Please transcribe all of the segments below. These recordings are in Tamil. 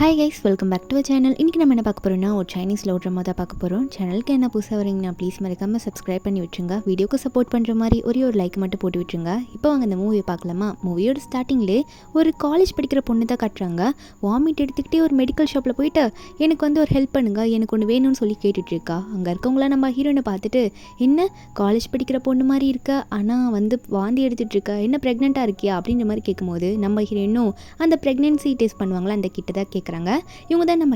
Hi guys, welcome back to channel. இன்றைக்கி நம்ம என்ன பார்க்க போகிறோம்னா ஒரு சைனீஸ் லவ் ட்ராமா தான் பார்க்க போகிறோம். சேனலுக்கு என்ன புதுசாக வரீங்கன்னா ப்ளீஸ் மறக்காமல் சப்ஸ்கிரைப் பண்ணி விட்டுருங்க. வீடியோக்கு சப்போர்ட் பண்ணுற மாதிரி ஒரு லைக் மட்டும் போட்டு விட்டுருங்க. இப்போ வாங்க இந்த மூவியை பார்க்கலாமா. மூவியோட ஸ்டார்டிங்லேயே ஒரு காலேஜ் படிக்கிற பொண்ணு தான் காட்டுறாங்க. வாமிட் எடுத்துக்கிட்டே ஒரு மெடிக்கல் ஷாப்பில் போயிட்டு எனக்கு ஒரு ஹெல்ப் பண்ணுங்க, எனக்கு ஒன்று வேணும்னு சொல்லி கேட்டுட்ருக்கா. அங்கே இருக்கவங்களாம் நம்ம ஹீரோனை பார்த்துட்டு, என்ன காலேஜ் படிக்கிற பொண்ணு மாதிரி இருக்கா, ஆனால் வாந்தி எடுத்துகிட்டு இருக்கா, என்ன ப்ரெக்னெண்ட்டாக இருக்கியா அப்படின்ற மாதிரி கேட்கும்போது நம்ம ஹீரோயினும் அந்த ப்ரெக்னென்சி டெஸ்ட் பண்ணுவாங்களா அந்த கிட்ட தான் கேட்குறாங்க. இவங்க தான் நம்ம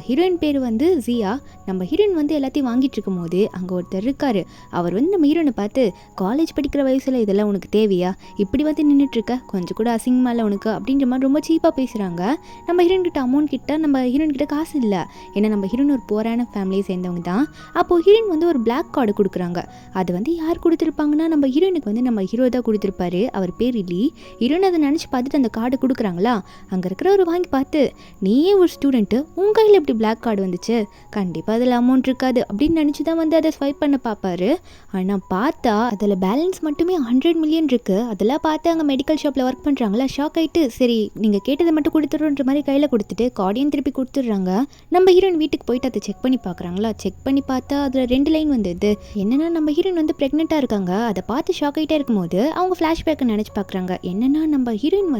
ஹீரோயின் பேர் ஜியா. நம்ம ஹீரோயின் எல்லாத்தையும் வாங்கிட்டு இருக்கும் போது அங்கே ஒருத்தர் இருக்காரு. அவர் நம்ம ஹீரோயினை பார்த்து, காலேஜ் படிக்கிற வயசில் இதெல்லாம் உனக்கு தேவையா, இப்படி நின்றுட்டு இருக்க, கொஞ்சம் கூட அசிங்கமா இல்லை உனக்கு அப்படின்ற மாதிரி ரொம்ப சீப்பாக பேசுகிறாங்க. நம்ம ஹீரோயின் கிட்ட அமௌண்ட் கிட்ட நம்ம ஹீரோயின் கிட்ட காசு இல்லை. ஏன்னா நம்ம ஹீரோயின் ஒரு போரான ஃபேமிலியை சேர்ந்தவங்க தான். அப்போது ஹீரோயின் ஒரு பிளாக் கார்டு கொடுக்குறாங்க. அது யார் கொடுத்துருப்பாங்கன்னா நம்ம ஹீரோயினுக்கு நம்ம ஹீரோ தான் கொடுத்துருப்பாரு. அவர் பேர் இல்லி. ஹீரோயின் அதை நினச்சி பார்த்துட்டு அந்த கார்டு கொடுக்குறாங்களா. அங்கே இருக்கிறவர் வாங்கி பார்த்து, நீயே ஒரு ஸ்டூடெண்ட்டு, உன் கையில் எப்படி பிளாக் கார்டு வந்துச்சு, கண்டிப்பாக அதில் அமௌண்ட் இருக்காது அப்படின்னு நினச்சி தான் அதை ஸ்வைப் பண்ண பார்ப்பாரு. ஆனால் பார்த்தா அதில் பேலன்ஸ் மட்டுமே 100 மில்லியன் இருக்குது. அதெல்லாம் பார்த்து அங்கே மெடிக்கல் ஷாப்பில் ஒர்க் பண்ணுறாங்களா ஷாக் ஆகிட்டு, சரி நீங்கள் கேட்டதை மட்டும் கொடுத்துட்றோன்ற மாதிரி கையில் கொடுத்துட்டு கார்டையும் திருப்பி கொடுத்துட்றாங்க. நம்ம ஹீரோயின் வீட்டுக்கு போயிட்டு அதை செக் பண்ணி பார்க்குறாங்களா. செக் பண்ணி பார்த்தா அதில் 2 லைன் வந்தது. என்னென்னா நம்ம ஹீரோயின் ப்ரெக்னெண்ட்டாக இருக்காங்க. அதை பார்த்து ஷாக் ஆகிட்டே இருக்கும்போது அவங்க ஃப்ளாஷ்பேக்கை நினச்சி பார்க்குறாங்க. என்னென்னா நம்ம ஹீரோயின்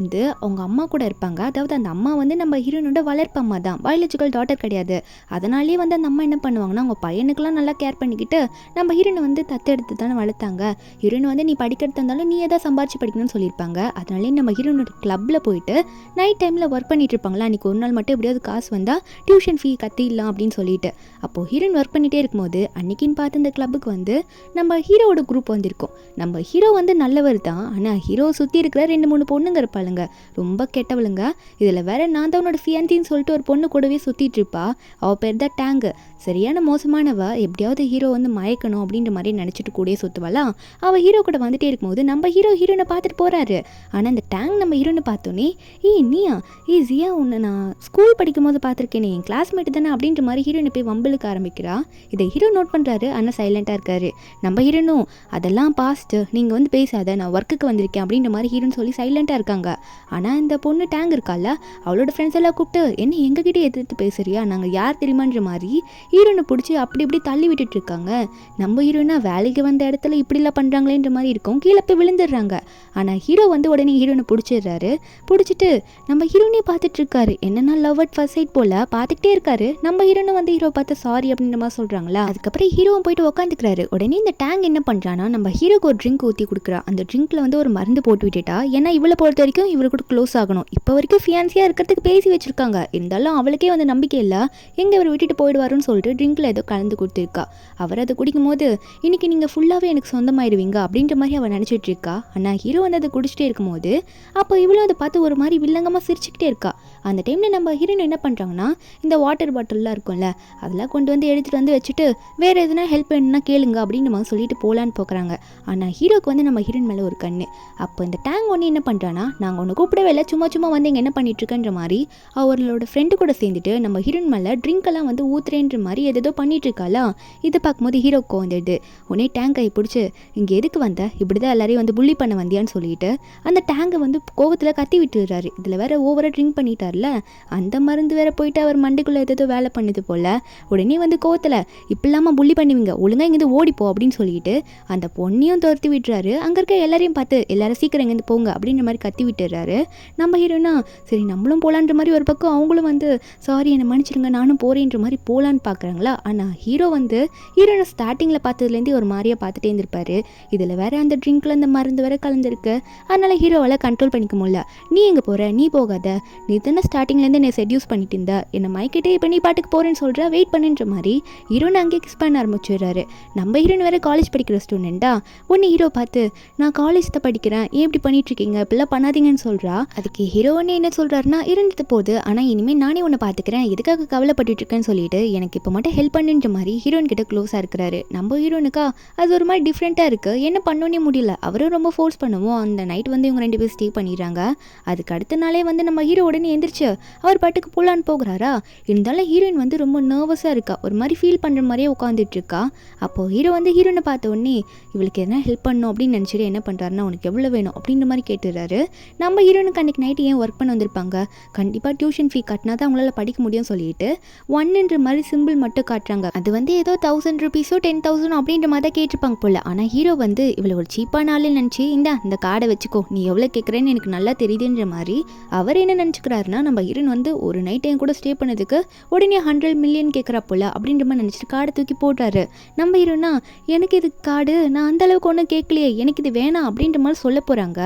அவங்க அம்மா கூட இருப்பாங்க. அதாவது அந்த அம்மா நம்ம ஹீரோயினோட வளர்ப்பு அம்மா தான், பயாலஜிக்கல் டாட்டர் கிடையாது. அதனாலேயே அந்த அம்மா என்ன பண்ணுவாங்கன்னா அவங்க பையனுக்கெல்லாம் நல்லா கேர் பண்ணிக்கிட்டு நம்ம ஹீரோயினை தத்தெடுத்து தானே வளர்த்தாங்க. ஹீரோயின் நீ படிக்கிறது இருந்தாலும் நீ எதாவது சம்பாரிச்சு படிக்கணும்னு சொல்லியிருப்பாங்க. அதனாலே நம்ம ஹீரோயினோட கிளப்பில் போயிட்டு நைட் டைமில் ஒர்க் பண்ணிட்டு இருப்பாங்களா. அன்றைக்கி ஒரு நாள் மட்டும் எப்படியாவது காசு வந்தால் டியூஷன் ஃபீ கட்டிடலாம் அப்படின்னு சொல்லிட்டு. அப்போது ஹீரோயின் ஒர்க் பண்ணிகிட்டே இருக்கும்போது அன்றைக்கின்னு பார்த்து இந்த கிளப்புக்கு நம்ம ஹீரோவோட குரூப் வந்திருக்கும். நம்ம ஹீரோ நல்லவர் தான். ஆனால் ஹீரோ சுற்றி இருக்கிற 2-3 பொண்ணுங்க இருப்பாளுங்க, ரொம்ப கெட்டவளுங்க. இதில் வேற நான் தான் உன்னோட ஃபியான்சின்னு சொல்லிட்டு ஒரு பொண்ணு கூடவே சுற்றிட்டு இருப்பா. அவள் பேர் தான் டேங்கு. சரியான மோசமானவ. எப்படியாவது ஹீரோ மயக்கணும் அப்படின்ற மாதிரி நினச்சிட்டு கூட சுற்றுவாளாம். அவள் ஹீரோ கூட வந்துட்டே இருக்கும்போது நம்ம ஹீரோயினை பார்த்துட்டு போகிறாரு. ஆனால் அந்த டேங் நம்ம ஹீரோனை பார்த்தோன்னே, நீயா ஜியா, உன்னை நான் ஸ்கூல் படிக்கும் போது பார்த்துருக்கேனே, என் கிளாஸ்மேட்டு தானே அப்படின்ற மாதிரி ஹீரோயினை போய் வம்பலுக்கு ஆரம்பிக்கிறா. இதை ஹீரோ நோட் பண்ணுறாரு. ஆனால் சைலண்ட்டாக இருக்காரு. நம்ம ஹீரோனும் அதெல்லாம் பாஸ்ட்டு, நீங்கள் பேசாத, நான் ஒர்க்குக்கு வந்திருக்கேன் அப்படின்ற மாதிரி ஹீரோன்னு சொல்லி சைலண்ட்டாக இருக்காங்க. ஆனால் இந்த பொண்ணு டேங் இருக்கால, அவளோட ஃப்ரெண்ட்ஸ் எல்லாம் கூப்பிட்டு, என்ன எங்ககிட்ட எதிர்த்து பேசுறியா, நாங்கள் யார் தெரியுமான்ற மாதிரி ஹீரோனை பிடிச்சி அப்படி இப்படி தள்ளி விட்டுட்டு இருக்காங்க. நம்ம ஹீரோயினா வேலைக்கு வந்த இடத்துல இப்படிலாம் பண்ணுறாங்களேன்ற மாதிரி இருக்கும். கீழே போய் விழுந்துடுறாங்க. ஆனால் ஹீரோ உடனே ஹீரோனை பிடிச்சிடுறாரு. பிடிச்சிட்டு நம்ம ஹீரோனே பார்த்துட்டு இருக்காரு. என்னன்னா லவ் அட் ஃபர்ஸ்ட் சைட் போல பார்த்துக்கிட்டே இருக்காரு. நம்ம ஹீரோனை ஹீரோ பார்த்து சாரி அப்படின்ற மாதிரி சொல்கிறாங்களா. அதுக்கப்புறம் ஹீரோவும் போயிட்டு உட்காந்துக்கிறாரு. உடனே இந்த டேங் என்ன பண்ணுறான்னா நம்ம ஹீரோக்கு ஒரு ட்ரிங்க் ஊற்றி கொடுக்குறா. அந்த ட்ரிங்க்ல ஒரு மருந்து போட்டு விட்டுட்டா. ஏன்னா இவளை பொறுத்த வரைக்கும் இவரு கூட க்ளோஸ் ஆகணும். இப்போ வரைக்கும் ஃபியான்சியாக இருக்கிறதுக்கு பேசி வச்சிருக்காங்க. இருந்தாலும் அவளுக்கே நம்பிக்கை இல்லை, எங்கே அவர் விட்டுட்டு போயிடுவாருன்னு சொல்லிட்டு ட்ரிங்க்ல ஏதோ கலந்து கொடுத்துருக்கா. அவர் அதை குடிக்கும் போது, இன்னைக்கு நீங்கள் ஃபுல்லாகவே எனக்கு சொந்தமாயிருவீங்க அப்படின்ற மாதிரி அவள் நினச்சிட்டு இருக்கா. ஆனால் ஹீரோ அதை குடிச்சிட்டே இருக்கும்போது அப்போ இவ்வளோ அதை பார்த்து ஒரு மாதிரி வில்லங்கமாக சிரிச்சுக்கிட்டே இருக்கா. அந்த டைமில் நம்ம ஹீரோயின் என்ன பண்ணுறாங்கன்னா, இந்த வாட்டர் பாட்டில்லாம் இருக்கும்ல, அதெல்லாம் கொண்டு எடுத்துகிட்டு வச்சுட்டு வேறு எதுனா ஹெல்ப் வேணும்னா கேளுங்க அப்படின்னு மாதிரி சொல்லிட்டு போகலான்னு போக்குறாங்க. ஆனால் ஹீரோக்கு நம்ம ஹீரோயின் மேலே ஒரு கண்ணு. அப்போ இந்த டேங் என்ன பண்ணுறான்னா, நாங்கள் ஒன்று கூப்பிடவே இல்லை, சும்மா இங்கே என்ன பண்ணிட்டு இருக்கன்ற மாதிரி அவர்களோட ஃப்ரெண்டு கூட சேர்ந்துட்டு நம்ம ஹீரோயின் மேலே ட்ரிங்க் எல்லாம் ஊத்துறேன்ற மாதிரி ஏதோ பண்ணிட்டு இருக்காளா. இதை பார்க்கும்போது ஹீரோக்கு வந்துடுது. உடனே டேங்க் கை பிடிச்சி, இங்கே எதுக்கு வந்த, இப்படி தான் எல்லாரையும் புள்ளி பண்ண வந்தியான்னு சொல்லிட்டு அந்த டேங்கை கோவத்தில் கத்தி விட்டுறாரு. இதில் வேற ஓவராக ட்ரிங்க் பண்ணிட்டார்ல, அந்த மருந்து வேற போயிட்டு அவர் மண்டைக்குள்ளே ஏதோ வேலை பண்ணுது போல. உடனே கோவத்தில், இப்படி இல்லாமல் புள்ளி பண்ணுவீங்க, ஒழுங்காக இங்கேருந்து ஓடிப்போ அப்படின்னு சொல்லிட்டு அந்த பொண்ணையும் துரத்தி விட்டுறாரு. அங்கே இருக்க எல்லாரையும் பார்த்து, எல்லாரும் சீக்கிரம் இங்கேருந்து போங்க அப்படின்ற மாதிரி கத்தி விட்டுறாரு. நம்ம ஹீரோனா சரி நம்மளும் போகலான்ற மாதிரி ஒரு பக்கம் அவங்களும் சாரி என்னை மன்னிச்சிருங்க நானும் போகிறேன்ற மாதிரி போகலான்னு பார்க்குறாங்களா. ஆனால் ஹீரோ ஹீரோனை ஸ்டார்டிங்கில் பார்த்ததுலேருந்தே ஒரு மாதிரியாக பார்த்துட்டே இருந்திருப்பாரு. இதில் வேற அந்த ட்ரிங்க்ல அந்த மருந்து வேற கலந்துருக்கு. அதனால ஹீரோவால் கண்ட்ரோல் பண்ணிக்க முடியல. நீ எங்கே போகிற, நீ போகாத, நீ தானே ஸ்டார்டிங்லேருந்து என்னை செட்யூஸ் பண்ணிட்டு இருந்த, என்னை மைக்கிட்டே இப்போ நீ பாட்டுக்கு போகிறேன்னு சொல்கிற, வெயிட் பண்ணுன்ற மாதிரி ஹீரோனை அங்கேயே கிஸ் பண்ண ஆரம்பிச்சிடுறாரு. நம்ம ஹீரோன் வேற காலேஜ் படிக்கிற ஸ்டூடெண்ட்டா. ஒன்று ஹீரோ பார்த்து, நான் காலேஜ் தான் படிக்கிறேன், ஏன் இப்படி பண்ணிட்டு இருக்கீங்க, இப்படிலாம் பண்ணாதீங்கன்னு சொல்கிறா. அதுக்கு ஹீரோன்னு என்ன சொல்கிறாருன்னா, இருந்துட்டு போகுது, ஆனால் இனிமேல் நானே உன்னை பார்த்துக்கிறேன், எதுக்காக கவலைப்பட்டு இருக்கேன்னு சொல்லிட்டு எனக்கு இப்போ மட்டும் ஹெல்ப் பண்ணுன்ற மாதிரி ஹீரோயின் கிட்ட க்ளோஸாக இருக்கிறாரு. நம்ம ஹீரோனுக்கா அது ஒரு மாதிரி டிஃப்ரெண்ட்டாக இருக்குது. என்ன பண்ணோன்னே முடியல. அவரும் ரொம்ப ஃபோர்ஸ் பண்ணுவோம். அந்த நைட் இவங்க 2 பேர் ஸ்டே பண்ணிடுறாங்க. அதுக்கு அடுத்த நாளே நம்ம ஹீரோ உடனே எந்திரிச்சு அவர் பாட்டுக்கு போகலான்னு போகிறாரா. இருந்தாலும் ஹீரோயின் ரொம்ப நர்வஸாக இருக்கா, ஒரு மாதிரி ஃபீல் பண்ணுற மாதிரியே உட்காந்துட்டு இருக்கா. அப்போது ஹீரோ ஹீரோனை பார்த்த உடனே இவளுக்கு எதனா ஹெல்ப் பண்ணணும் அப்படின்னு நினச்சிட்டு என்ன பண்ணுறாருன்னா, உனக்கு எவ்வளோ வேணும் அப்படின்ற மாதிரி கேட்டுறாரு. நம்ம ஹீரோனுக்கு அன்றைக்கி நைட்டு ஏன் ஒர்க் பண்ண வந்திருப்பாங்க, கண்டிப்பாக கண்டிப்பாக டியூஷன் ஃபீ கட்டினா தான் அவங்களால படிக்க முடியும்னு சொல்லிட்டு 1ன்ற மாதிரி சிம்பிள் மட்டும் காட்டுறாங்க. அது வந்து ஏதோ 1000 ரூபீஸோ 10,000 அப்படின்ற மாதிரி தான் கேட்டிருப்பாங்க போல. ஆனால் ஹீரோ வந்து இவ்வளோ ஒரு சீப்பான ஆளுன்னு நினச்சி இந்த கார்டை வச்சுக்கோ, நீ எவ்வளோ கேட்குறேன்னு எனக்கு நல்லா தெரியுதுன்ற மாதிரி அவர் என்ன நினச்சிக்கிறாருன்னா, நம்ம ஹீரோன் வந்து ஒரு நைட் என் கூட ஸ்டே பண்ணதுக்கு உடனே 100 மில்லியன் கேட்குறா போல அப்படின்ற மாதிரி நினச்சிட்டு கார்டை தூக்கி போடுறாரு. நம்ம ஹீரோனா, எனக்கு இது கார்டு நான் அந்த அளவுக்கு ஒன்றும் கேட்கலையே, எனக்கு இது வேணாம் அப்படின்ற மாதிரி சொல்ல போகிறாங்க.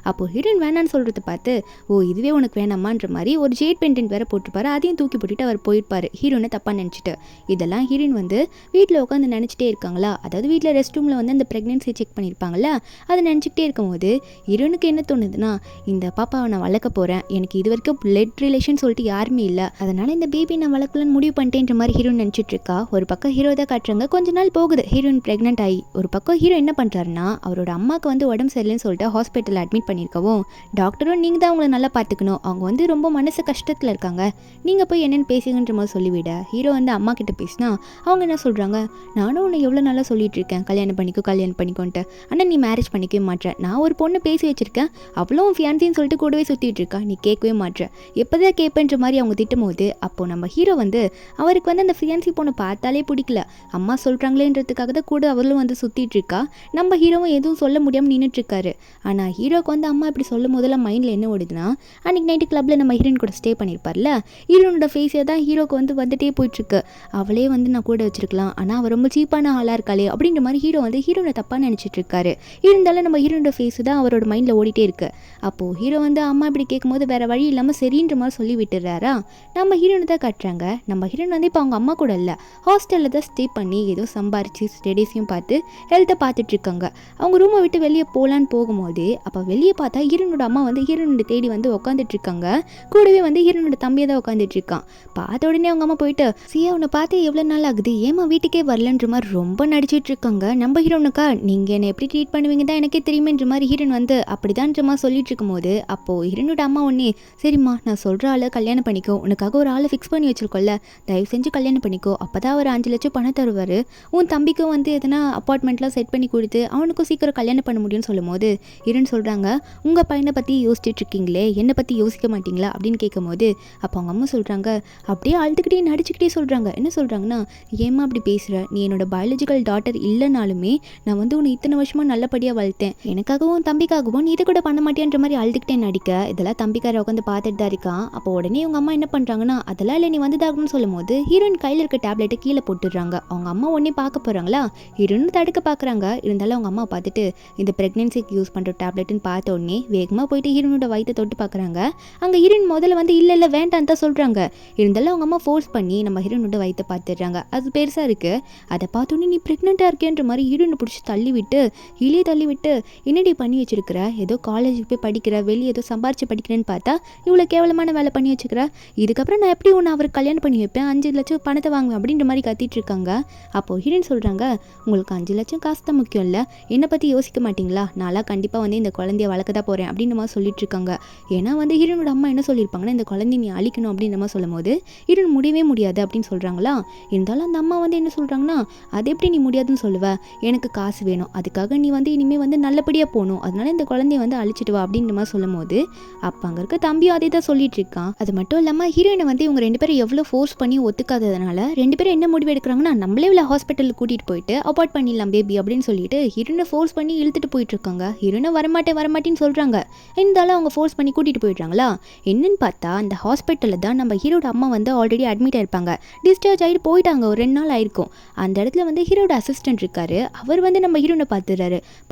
அப்போது ஹீரோயின் வேணான்னு சொல்கிறத பார்த்து, ஓ இதுவே உனக்கு வேணாமான்ற மாதிரி ஒரு ஜேட் பெண்டன்ட் வேற போட்டிருப்பாரு. அதையும் தூக்கி போட்டுட்டு அவர் போயிருப்பாரு, ஹீரோனை தப்பாக நினச்சிட்டு. இதெல்லாம் ஹீரோயின் வந்து வீட்டில் உட்காந்து நினச்சிட்டே இருக்காங்களா, அதாவது வீட்டில் ரெஸ்ட் ரூமில் வந்து அந்த ப்ரெக்னென்சி செக் பண்ணியிருப்பாங்களா, அதை நினச்சிக்கிட்டே இருக்கும்போது ஹீரோனுக்கு என்ன தோணுதுன்னா, இந்த பாப்பாவை நான் வளர்க்க போகிறேன், எனக்கு இது வரைக்கும் பிளட் ரிலேஷன் சொல்லிட்டு யாருமே இல்லை, அதனால் இந்த பேபி நான் வளர்க்கலன்னு முடிவு பண்ணிட்டேன்ற மாதிரி ஹீரோயின் நினச்சிட்டு இருக்கா. ஒரு பக்கம் ஹீரோ தான் காட்டுறாங்க. கொஞ்ச நாள் போகுது, ஹீரோயின் ப்ரெக்னென்ட் ஆகி. ஒரு பக்கம் ஹீரோ என்ன பண்ணுறாருன்னா, அவரோட அம்மாவுக்கு வந்து உடம்பு சரியில்லைன்னு சொல்லிட்டு ஹாஸ்பிட்டலில் அட்மிட் பண்ணியிருக்கவும், டாக்டரும் நீங்கள் தான் அவங்கள நல்லா பார்த்துக்கணும், அவங்க வந்து ரொம்ப மனசு கஷ்டத்தில் இருக்காங்க, நீங்கள் போய் என்னென்னு பேசுங்கன்ற மாதிரி சொல்லிவிட, ஹீரோ வந்து அம்மா கிட்ட பேசினா அவங்க என்ன சொல்கிறாங்க, நானும் உன்னை எவ்வளோ நல்லா சொல்லிட்டு இருக்கேன் கல்யாணம் பண்ணிக்கோன்ட்டு, ஆனால் நீ மேரேஜ் பண்ணிக்கவே மாட்டேன், நான் ஒரு பொண்ணு பேசி வச்சிருக்கேன், அவ்வளோ ஃபியான்சின்னு சொல்லிட்டு கூடவே சுற்றிட்டு இருக்கா, நீ கேட்கவே மாட்டேன், எப்போதான் கேட்பேன்ற மாதிரி அவங்க திட்டும் போது, அப்போது நம்ம ஹீரோ வந்து அவருக்கு வந்து அந்த ஃபியான்சி பொண்ணை பார்த்தாலே பிடிக்கல, அம்மா சொல்கிறாங்களேன்றதுக்காக தான் கூட அவர்களும் வந்து சுற்றிட்டு இருக்கா. நம்ம ஹீரோவும் எதுவும் சொல்ல முடியாமல் நின்றுட்டு இருக்காரு. ஆனால் ஹீரோக்கு வந்து அம்மா இப்படி சொல்லும் போதெல்லாம் மைண்டில் என்ன ஓடுதுன்னா, அன்றைக்கி நைட்டு கிளப்பில் நம்ம ஹீரோயின் கூட ஸ்டே பண்ணியிருப்பார்ல, ஹீரோனோட ஃபேஸே தான் ஹீரோக்கு வந்து வந்துட்டே போயிட்டுருக்கு. அவளே வந்து நான் கூட வச்சிருக்கலாம், ஆனால் அவள் ரொம்ப சீப்பான ஆளாக இருக்காளே அப்படின்ற மாதிரி ஹீரோ வந்து ஹீரோனை தப்பாக நினச்சிட்டு இருக்காரு. இருந்தாலும் நம்ம ஹீரோனோட ஃபேஸு தான் அவரோட மைண்டில் ஓடிட்டே இருக்கு. அப்போது ஹீரோ வந்து அம்மா இப்படி கேட்கும்போது வேறு வழி இல்லாமல் சரின்ற மாதிரி சொல்லி விட்டுறாரா. நம்ம ஹீரோனை தான் காட்டுறாங்க. நம்ம ஹீரோன் வந்து இப்போ அவங்க அம்மா கூட இல்லை, ஹாஸ்டலில் தான் ஸ்டே பண்ணி ஏதோ சம்பாரிச்சு ஸ்டடீஸையும் பார்த்து ஹெல்த்தை பார்த்துட்டு இருக்காங்க. அவங்க ரூமை விட்டு வெளியே போகலான்னு போகும்போது அப்போ வெளியே பார்த்தா ஹீரோனோட அம்மா வந்து ஹீரோனோட தேடி வந்து உட்காந்துட்டு இருக்காங்க. கூடவே வந்து ஹீரோனோட தம்பியை தான் உட்காந்துட்டு இருக்கான். பார்த்த உடனே அவங்க அம்மா போயிட்டு, சியா உன்னை பார்த்து எவ்வளோ நாள் ஆகுது, ஏமா வீட்டுக்கே வரலன்ற மாதிரி ரொம்ப நடிச்சிட்டு இருக்காங்க. நம்ம ஹீரோனுக்கா, நீங்கள் என்னை எப்படி ட்ரீட் பண்ணுவீங்க தான் எனக்கே தெரியுமேன்ற மாதிரி ஹீரோன் வந்து அப்படிதான்ற மாதிரி சொல்லிட்டு இருக்கும்போது, அப்போது ஹீரோனோட அம்மா ஒன்னே, சரிம்மா நான் சொல்கிற ஆளை கல்யாணம் பண்ணிக்கோ, உனக்காக ஒரு ஆளை ஃபிக்ஸ் பண்ணி வச்சிருக்கோம்ல, தயவு செஞ்சு கல்யாணம் பண்ணிக்கோ, அப்போ தான் அவர் 5 லட்சம் பணம் தருவார், உன் தம்பிக்கும் வந்து எதனா அப்பார்ட்மெண்ட்லாம் செட் பண்ணி கொடுத்து அவனுக்கும் சீக்கிரம் கல்யாணம் பண்ண முடியும்னு சொல்லும் போது ஹீரோன் சொல்கிறாங்க, உங்கள் பையனை பற்றி யோசிச்சுட்டு இருக்கீங்களே, என்னை பற்றி யோசிக்க மாட்டிங்களா அப்படின்னு கேட்கும்போது அப்போ அவங்க அம்மா சொல்கிறாங்க, அப்படியே அழுதுகிட்டே நடிச்சுக்கிட்டே சொல்கிறாங்க. என்ன சொல்கிறாங்கன்னா, ஏம்மா அப்படி பேசுகிற, நீ என்னோட பயாலஜிக்கல் டாட்டர் இல்லைனாலுமே நான் வந்து உன்னை இத்தனை வருஷமாக நல்லபடியாக வளர்த்தேன், எனக்காகவும் தம்பிக்காகவும் நீ இதை கூட பண்ண மாட்டேன்ற மாதிரி அழுதுகிட்டே நடிக்க, இதெல்லாம் தம்பிக்கார உட்காந்து பார்த்துட்டு தான் இருக்கான். அப்போ உடனே அவங்க அம்மா என்ன பண்ணுறாங்கன்னா, அதெல்லாம் இல்லை நீ வந்துதாகணும்னு சொல்லும் போது ஹீரோயின் கையில் இருக்க டேப்லெட்டை கீழே போட்டுடுறாங்க. அவங்க அம்மா உடனே பார்க்க போகிறாங்களா, ஹீரோயின் தடுக்க பார்க்குறாங்க. இருந்தாலும் அவங்க அம்மா பார்த்துட்டு இந்த ப்ரெக்னென்சிக்கு யூஸ் பண்ணுற டேப்லெட்டுன்னு பார்த்த உடனே வேகமாக போயிட்டு ஹீரோனோட வயிற்றை தொட்டு பார்க்குறாங்க. அங்கே ஹீரோயின் முதல்ல வந்து இல்லை வேண்டான்னு தான் சொல்கிறாங்க. இருந்தாலும் அவங்க அம்மா ஃபோர்ஸ் பண்ணி நம்ம ஹீரோனோட வயிற்றை பார்த்துடுறாங்க. அது பெருசாக இருக்குது. அதை பார்த்தோன்னே நீ ப்ரெக்னெண்ட்டாக இருக்கேன்ற மாதிரி ஹீரோனை பிடிச்சி தள்ளி விட்டு என்னடி பண்ணி வச்சிருக்கிற, ஏதோ காலேஜுக்கு போய் படிக்கிற, வெளியே ஏதோ சம்பாரிச்சு படிக்கிறேன்னு பார்த்தா இவ்வளோ கேவலமான வேலை பண்ணி வச்சுக்கிற, இதுக்கப்புறம் நான் எப்படி உன்னை அவருக்கு கல்யாணம் பண்ணி வைப்பேன், 5 லட்சம் பணத்தை வாங்குவேன் அப்படின்ற மாதிரி கத்திட்டு இருக்காங்க. அப்போது ஹீரோயின் சொல்கிறாங்க, உங்களுக்கு 5 லட்சம் காசு தான் முக்கியம் இல்லை, என்னை பற்றி யோசிக்க மாட்டிங்களா, நான்லாம் கண்டிப்பாக வந்து இந்த குழந்தைய வளர்க்க தான் போகிறேன் அப்படின்ற மாதிரி சொல்லிட்டு இருக்காங்க. ஏன்னா வந்து ஹீரோனோட அம்மா என்ன சொல்லியிருப்பாங்கன்னா, இந்த குழந்தைய நீ அழிக்கணும் அப்படின்ற மாதிரி சொல்லும் போது ஹீரோன் முடியவே முடியாது அப்படின்னு சொல்கிறாங்களா. இருந்தாலும் அந்த அம்மா வந்து என்ன சொல்கிறாங்கன்னா, அது எப்படி நீ முடியாதுன்னு சொல்லுவ, எனக்கு காசு வேணும், அதுக்காக நீ வந்து இனிமேல் வந்து நல்லபடியாக போகணும், அதனால இந்த குழந்தைய வந்து அழிச்சிட்டு வா அப்படின்ற மாதிரி சொல்லும் போது அப்போ அங்கே இருக்க தம்பியும் அதே தான் சொல்லிட்டு இருக்கான். அது மட்டும் இல்லாமல் ஹீரோயினை வந்து இவங்க 2 பேரும் எவ்வளோ ஃபோர்ஸ் பண்ணி ஒத்துக்காததுனால 2 பேரும் என்ன முடிவு எடுக்கிறாங்கன்னா, நம்மளே இவ்வளோ ஹாஸ்பிட்டலுக்கு கூட்டிகிட்டு போயிட்டு அபார்ட் பண்ணிடலாம் பேபி அப்படின்னு சொல்லிட்டு ஹீரோயினை ஃபோர்ஸ் பண்ணி இழுத்துட்டு போயிட்டு இருக்காங்க. ஹீரோயினை வரமாட்டேன்னு சொல்கிறாங்க. இருந்தாலும் அவங்க ஃபோர்ஸ் பண்ணி கூட்டிகிட்டு போயிடுறாங்களா. என்னன்னு பார்த்தா அந்த ஹாஸ்பிட்டலில் தான் நம்ம ஹீரோட அம்மா வந்து ஆல்ரெடி அட்மிட் ஆயிருப்பாங்க. டிஸ்சார்ஜ் ஆகிட்டு போயிட்டாங்க, ஒரு 2 நாள் ஆயிருக்கும். அந்த இடத்துல வந்து ஹீரோட அசிஸ்டன்ட் இருக்காரு. அவர் வந்து நம்ம ஹீரோனை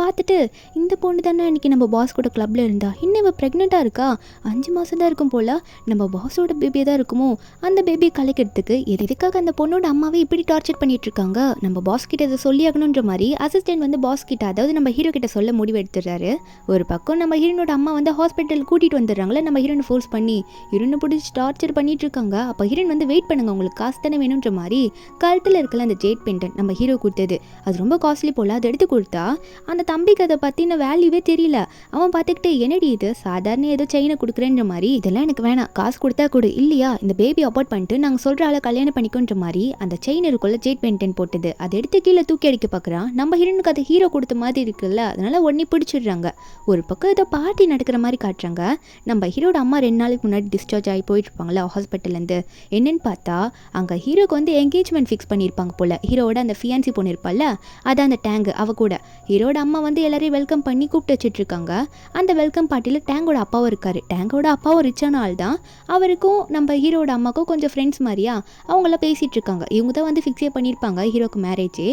பார்த்துட்டு இந்த பொண்ணு தானே இன்னைக்கு நம்ம பாஸ் கூட கிளப்ல இருந்தா, இன்னும் இவ ப்ரெக்னெண்ட்டாக இருக்கா, 5 மாதம் தான் இருக்கும் போல, நம்ம பாஸோட பேபியாக தான் இருக்குமோ, அந்த பேபியை கலைக்கிறதுக்கு எதுக்காக அந்த பொண்ணோட அம்மாவை இப்படி டார்ச்சர் பண்ணிட்டு இருக்காங்க, நம்ம பாஸ் கிட்ட இதை சொல்லியாகணுன்ற மாதிரி அசிஸ்டன்ட் வந்து பாஸ் கிட்ட, அதாவது நம்ம ஹீரோ கிட்ட சொல்ல முடிவு எடுத்துடுறாரு. ஒரு பக்கம் நம்ம ஹீரோனோட அம்மா வந்து ஹாஸ்பிட்டல் கூட்டிட்டு வந்துடுறாங்களே, நம்ம ஹீரோனை ஃபோர்ஸ் பண்ணி ஹீரோனை பிடிச்சி டார்ச்சர் பண்ணிட்டு இருக்காங்க. அப்போ ஹீரோன் வந்து வெயிட் பண்ணுங்க, உங்களுக்கு காசு தானே வேணுன்ற மாதிரி கழுத்தில் இருக்கல அந்த ஜேட் பெண்டன்ட் நம்ம ஹீரோ கொடுத்தது, அது ரொம்ப காஸ்ட்லி போல, அதை எடுத்து கொடுத்தா அந்த தம்பிக்கு அதை பற்றின வேல்யூவே தெரியல. அவன் பார்த்துக்கிட்டு என்னடி இது சாதாரண ஏதோ செயினை கொடுக்குறேன்ற மாதிரி, இதெல்லாம் எனக்கு வேணாம், காசு கொடுத்தா கொடு, இல்லையா இந்த பேபி அபார்ட் பண்ணிட்டு நாங்கள் சொல்கிற ஆளை கல்யாணம் பண்ணிக்கோன்ற மாதிரி அந்த செயின் இருக்குள்ள ஜேட் பெண்டன்ட் போட்டது அதை எடுத்து கீழே தூக்கி அடிக்க பார்க்குறான். நம்ம ஹீரோனுக்கு அதை ஹீரோ கொடுத்த மாதிரி இருக்குல்ல, அதனால உடனே பிடிச்சிடுறாங்க. ஒரு பக்கம் ஏதோ பார்ட்டி நடக்கிற மாதிரி காட்டுறாங்க. நம்ம ஹீரோட அம்மா 2 நாளைக்கு முன்னாடி டிஸ்சார்ஜ் ஆகி போயிட்டுருப்பாங்களா ஹாஸ்பிட்டல்லேருந்து. என்னென்னு பார்த்தா அங்கே ஹீரோக்கு வந்து என்கேஜ்மெண்ட் ஃபிக்ஸ் பண்ணியிருப்பாங்க போல். ஹீரோவோட அந்த ஃபியான்சி பொண்ணு இருப்பாள்ல, அதான் அந்த டேங்கு அவ கூட. ஹீரோட அம்மா வந்து எல்லாரையும் வெல்கம் பண்ணி கூப்பிட்டு வச்சுட்ருக்காங்க. அந்த வெல்கம் பார்ட்டியில் டேங்கோட அப்பாவும் இருக்கார். டேங்கோட அப்பாவும் ரிச்சான ஆள் தான். அவருக்கும் நம்ம ஹீரோட அம்மாவுக்கும் கொஞ்சம் ஃப்ரெண்ட்ஸ் மாதிரியா அவங்களாம் பேசிகிட்டு இருக்காங்க. இவங்க தான் வந்து ஃபிக்ஸே பண்ணியிருப்பாங்க ஹீரோக்கு மேரேஜே.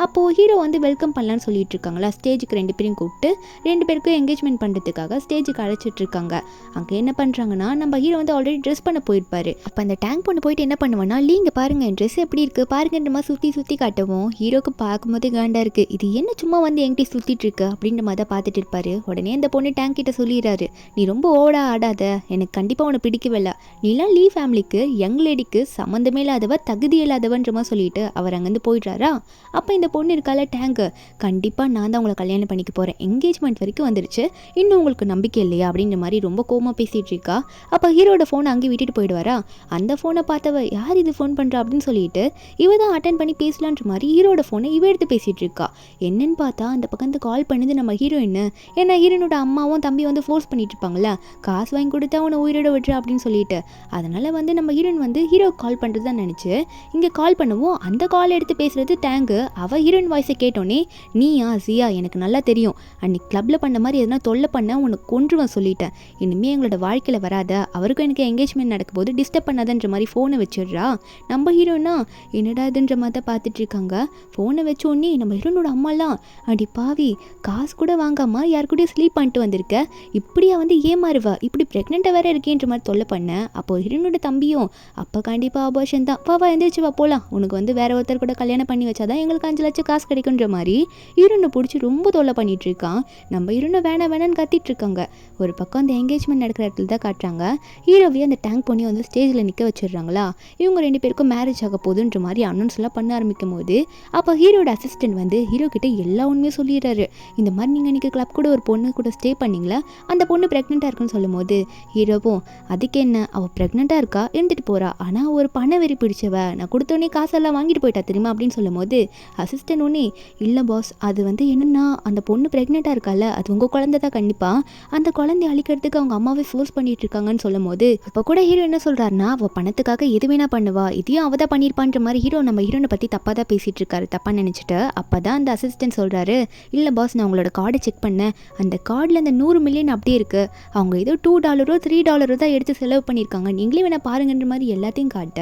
அப்போது ஹீரோ வந்து வெல்கம் பண்ணலான்னு சொல்லிட்டு இருக்காங்களா, ஸ்டேஜுக்கு 2 பேரையும் கூப்பிட்டு 2 பேருக்கும் என்கேஜ்மெண்ட் பண்ணுறதுக்காக ஸ்டேஜுக்கு அழைச்சிட்டு இருக்காங்க. அங்கே என்ன பண்ணுறாங்கன்னா, நம்ம ஹீரோ வந்து ஆல்ரெடி ட்ரெஸ் பண்ண போயிருப்பாரு. அப்போ அந்த டேங்க் பொண்ணு போயிட்டு என்ன பண்ணுவேன்னா, இங்கே பாருங்க என் ட்ரெஸ் எப்படி இருக்குது பாருங்கன்ற மாதிரி சுற்றி காட்டவும் ஹீரோக்கு பார்க்கும்போதே காண்டா இருக்குது. இது என்ன சும்மா வந்து என்கிட்ட சுற்றிட்டு இருக்கு அப்படின்ற மாதிரி தான் பார்த்துட்டு இருப்பாரு. உடனே அந்த பொண்ணு டேங்க் கிட்ட சொல்லிடுறாரு, நீ ரொம்ப ஓடா ஆடாத, எனக்கு கண்டிப்பாக உன்னை பிடிக்கவே இல்லை, நீலாம் லீ ஃபேமிலிக்கு யங் லேடிக்கு சம்மந்தமே இல்லாதவ தகுதி இல்லாதவன்ற மாதிரி சொல்லிட்டு அவர் அங்கேருந்து போயிடுறாரா. அப்போ இந்த பொண்ணு இருக்கால டேங்கு, கண்டிப்பாக நான் தான் உங்களை கல்யாணம் பண்ணிக்க போகிறேன், என்கேஜ்மெண்ட் வரைக்கும் வந்துருச்சு, இன்னும் உங்களுக்கு நம்பிக்கை இல்லையா அப்படின்ற மாதிரி ரொம்ப கோமா பேசிகிட்டு இருக்கா. அப்போ ஹீரோட ஃபோனை அங்கே விட்டுட்டு போயிடுவாரா. அந்த ஃபோனை பார்த்தவ யார் இது ஃபோன் பண்ணுறா அப்படின்னு சொல்லிட்டு இவ தான் அட்டன் பண்ணி பேசலான்ற மாதிரி ஹீரோட ஃபோனை இவ எடுத்து பேசிகிட்டு இருக்கா. என்னன்னு பார்த்தா அந்த பக்கத்து கால் பண்ணுது நம்ம ஹீரோயின். ஏன்னா ஹீரோனோட அம்மாவும் தம்பி வந்து ஃபோர்ஸ் பண்ணிட்டு இருப்பாங்களா, காசு வாங்கி கொடுத்தா உன்னை உயிரோட விட்டுரு அப்படின்னு சொல்லிட்டு. அதனால் வந்து நம்ம ஹீரோயின் வந்து ஹீரோ கால் பண்ணுறது தான் நினச்சி இங்கே கால் பண்ணுவோம். அந்த கால் எடுத்து பேசுகிறது டேங்கு. அவள் ஹீரோயின் வாய்ஸை கேட்டோன்னே, நீயா ஜியா எனக்கு நல்லா தெரியும், அன்னைக்கு கிளப்பில் பண்ண மாதிரி எதனா தொல்லை பண்ண உனக்கு கொன்றுவன் சொல்லிட்டேன், இனிமேல் எங்களோட வாழ்க்கையில் வராத, அவருக்கும் எனக்கு என்கேஜ்மெண்ட் நடக்கும் போது டிஸ்டர்ப் பண்ணாதன்ற மாதிரி ஃபோனை வச்சிடுறா. நம்ம ஹீரோனா என்னடா இதுன்ற மாதிரி தான் பார்த்துட்டு இருக்காங்க. ஃபோனை வச்சோடனே நம்ம ஹீரோனோட அம்மாலாம், அடி பாவி, காசு கூட வாங்காமல் யார் கூடயும் ஸ்லீப் பண்ணிட்டு வந்திருக்க, இப்படியா வந்து ஏமாறுவா, இப்படி ப்ரெக்னெண்ட்டாக வேற இருக்கேன்ற மாதிரி தொல்லை பண்ண. அப்போ ஹீரோனோட தம்பியும், அப்போ கண்டிப்பாக அபார்ஷன் தான், வா எந்திரிச்சு வா போகலாம், உனக்கு வந்து வேற ஒருத்தர் கூட கல்யாணம் பண்ணி வச்சாதான் எங்களுக்கு 5 லட்சம் காசு கிடைக்குன்ற மாதிரி ஹீரோனை பிடிச்சி ரொம்ப தொல்லை பண்ணிட்டு இருக்கான். நம்ம ஹீரோனை வேணான்னு கத்திட்டு இருக்காங்க. ஒரு பக்கம் அந்த என்கேஜ்மெண்ட் நடக்கிற இடத்துல தான் காட்டுறாங்க. ஹீரோவே அந்த டேங்க் பண்ணி வந்து ஸ்டேஜில் நிற்க வச்சிடுறாங்களா. இவங்க 2 பேருக்கும் மேரேஜ் ஆக போகுதுன்ற மாதிரி அனௌன்ஸ் எல்லாம் பண்ண ஆரம்பிக்கும் போது அப்போ ஹீரோட அசிஸ்டன்ட் வந்து ஹீரோ கிட்ட எல்லா உண்மையும் சொல்லிடுறாரு. இந்த மாதிரி நீங்கள் இன்றைக்கி கிளப் கூட ஒரு பொண்ணு கூட ஸ்டே பண்ணிங்களா, அந்த பொண்ணு ப்ரெக்னெண்ட்டாக இருக்குன்னு சொல்லும் போது ஹீரோவும், அதுக்கு என்ன, அவள் ப்ரெக்னெண்ட்டாக இருக்கா, இருந்துட்டு போகிறா, ஆனால் ஒரு பண வெறி பிடிச்சவ, நான் கொடுத்தோடனே காசெல்லாம் வாங்கிட்டு போயிட்டா தெரியுமா அப்படின்னு சொல்லும் போது அசிஸ்டன்ட் ஒன்னே, இல்லை பாஸ், அது வந்து என்னென்னா அந்த பொண்ணு ப்ரெக்னெண்ட்டாக இருக்கால, அது உங்கள் குழந்தை தான், கண்டிப்பாக அந்த குழந்தைய அழிக்கிறதுக்கு அவங்க அம்மாவே ஃபோர்ஸ் பண்ணிட்டு இருக்காங்கன்னு சொல்லும் போது அப்போ கூட ஹீரோ என்ன சொல்கிறாருன்னா, அவள் பணத்துக்காக எது வேணா பண்ணுவா, இதையும் அவள் தான் பண்ணியிருப்பான்ற மாதிரி ஹீரோ நம்ம ஹீரோனை பற்றி தப்பாக தான் பேசிகிட்டு இருக்காரு, தப்பாக நினச்சிட்டு. அப்போ தான் அந்த அசிஸ்டன்ட் சொல்கிறாரு, இல்லை பாஸ், நான் உங்களோட கார்டை செக் பண்ணேன், அந்த கார்டில் அந்த 100 மில்லியன் அப்படியே இருக்குது, அவங்க ஏதோ $2 $3 தான் எடுத்து செலவு பண்ணியிருக்காங்க, நீங்களே வேணா பாருங்கன்ற மாதிரி எல்லாத்தையும் காட்ட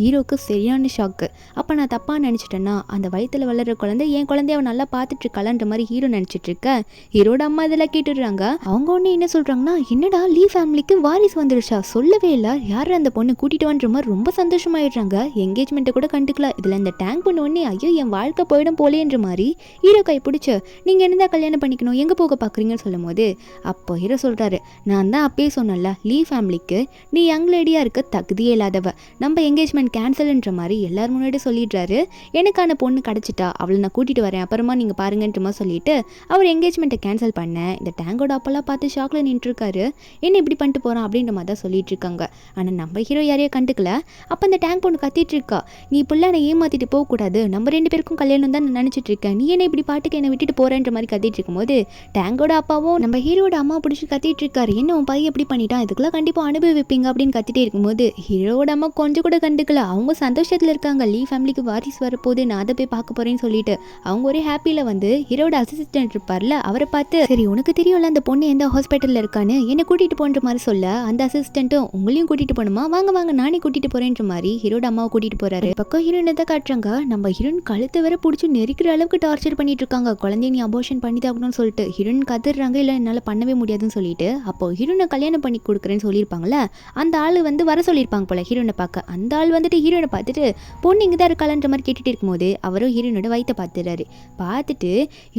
ஹீரோக்கு சரியான ஷாக்கு. அப்போ நான் தப்பாக நினச்சிட்டேன்னா, அந்த வயிற்றில் வளர்கிற குழந்தை என் குழந்தைய அவன் நல்லா பார்த்துட்டு இருக்காளன்ற மாதிரி ஹீரோ நினச்சிட்டு இருக்க. ஹீரோட அம்மா இதெல்லாம் கேட்டுடுறாங்க. அவங்க ஒன்று என்ன சொல்கிறாங்கன்னா, என்னடா லீ ஃபேமிலிக்கு வாரிசு வந்துருச்சா, சொல்லவே இல்லை, யார் அந்த பொண்ணு கூட்டிகிட்டு வன்ற மாதிரி ரொம்ப சந்தோஷமாயிடுறாங்க. என்கேஜ்மெண்ட்டை கூட கண்டுக்கல. இதில் இந்த டேங்க் பண்ண உடனே ஐயோ என் வாழ்க்கை போயிடும் போலேன்ற மாதிரி ஹீரோ கை பிடிச்சி, நீங்கள் என்னதான் கல்யாணம் பண்ணிக்கணும், எங்கே போக பார்க்குறீங்கன்னு சொல்லும் போது அப்போ ஹீரோ சொல்கிறாரு, நான் தான் அப்பயே சொன்னல, லீ ஃபேமிலிக்கு நீ யங் லேடியாக இருக்க தகுதியே இல்லாதவ, நம்ம என்கேஜ்மெண்ட் கேன்சல்ன்ற மாதிரி எல்லாரும் முன்னாடி சொல்லிடுறாரு. எனக்கான பொண்ணு கிடச்சிட்டா, அவளை நான் கூட்டிகிட்டு வரேன், அப்புறமா நீங்கள் பாருங்கன்ற மாதிரி சொல்லிட்டு அவர் என்கேஜ்மெண்ட்டை கேன்சல் பண்ண இந்த டேங்கோட அப்பெல்லாம் பார்த்து ஷாக்கில் நின்றுருக்காரு. என்ன இப்படி பண்ணிட்டு போகிறான் அப்படின்ற மாதிரி தான் சொல்லிட்டு இருக்காங்க. ஆனால் நம்ம ஹீரோ யாரையும் கண்டுக்கல. அப்போ அந்த டேங்க் பொண்ணு கத்திட்டு இருக்கா, நீ இப்பெல்லாம் நான் ஏமாற்றிட்டு போகக்கூடாது, நம்ம 2 பேருக்கும் கல்யாணம் தான் நான் நினச்சிட்டு இருக்கேன், நீ என்ன இப்படி பாட்டுக்கு என்னை விட்டுட்டு போகிறேன்ற மாதிரி கத்திட்டு இருக்கும்போது டேங்கோட அப்பாவும் நம்ம ஹீரோட அம்மா பிடிச்சி கத்திட்டு இருக்காரு, என்ன உன் பையன் எப்படி பண்ணிட்டான், இதுக்கெல்லாம் கண்டிப்பாக அனுபவிப்பீங்க அப்படின்னு கத்திட்டே இருக்கும்போது ஹீரோட அம்மா கொஞ்சம் கூட கண்டுக்கல. அவங்க சந்தோஷத்தில் இருக்காங்க, லீ ஃபேமிலிக்கு வாரிசு வரப்போது, நான் அதை போய் பார்க்க போகிறேன்னு சொல்லிட்டு அவங்க ஒரே ஹாப்பியில் வந்து ஹீரோட அசிஸ்டன்ட் இருப்பார்ல அவரை பார்த்து, சரி உனக்கு தெரியும்ல அந்த பொண்ணு எந்த ஹாஸ்பிட்டலில் இருக்கான்னு, என்னை கூட்டிகிட்டு போன்ற மாதிரி சொல்ல அந்த அசிஸ்டண்ட்டும், உங்களையும் கூட்டிகிட்டு போகணுமா, வாங்க நானே கூட்டிகிட்டு போகிறேன்ற மாதிரி ஹீரோட அம்மாவை கூட்டிகிட்டு போகிறாரு. பக்கம் ஹீரோனை தான் காட்டுறாங்க. நம்ம ஹீரோயின் கழுத்தை வேற பிடிச்சி நெரிக்கிற அளவுக்கு டார்ச்சர் பண்ணிட்டு இருக்காங்க, குழந்தைய நீ அபார்ஷன் பண்ணி தாக்கணும்னு சொல்லிட்டு. ஹீரோயின் கத்துறாங்க, இல்லை என்னால் பண்ணவே முடியாதுன்னு சொல்லிட்டு. அப்போ ஹீரோனை கல்யாணம் பண்ணி கொடுக்குறேன்னு சொல்லியிருப்பாங்களே, அந்த ஆள் வந்து வர சொல்லியிருப்பாங்க போல ஹீரோனை பார்க்க. அந்த ஆள் வந்துட்டு ஹீரோனை பார்த்துட்டு, பொண்ணு இங்கே தான் இருக்காளன்ற மாதிரி கேட்டுட்டு இருக்கும்போது அவரும் ஹீரோனோட வயிற்றை பார்த்துறாரு. பார்த்துட்டு,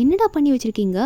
என்னடா பண்ணி வச்சிருக்கீங்க,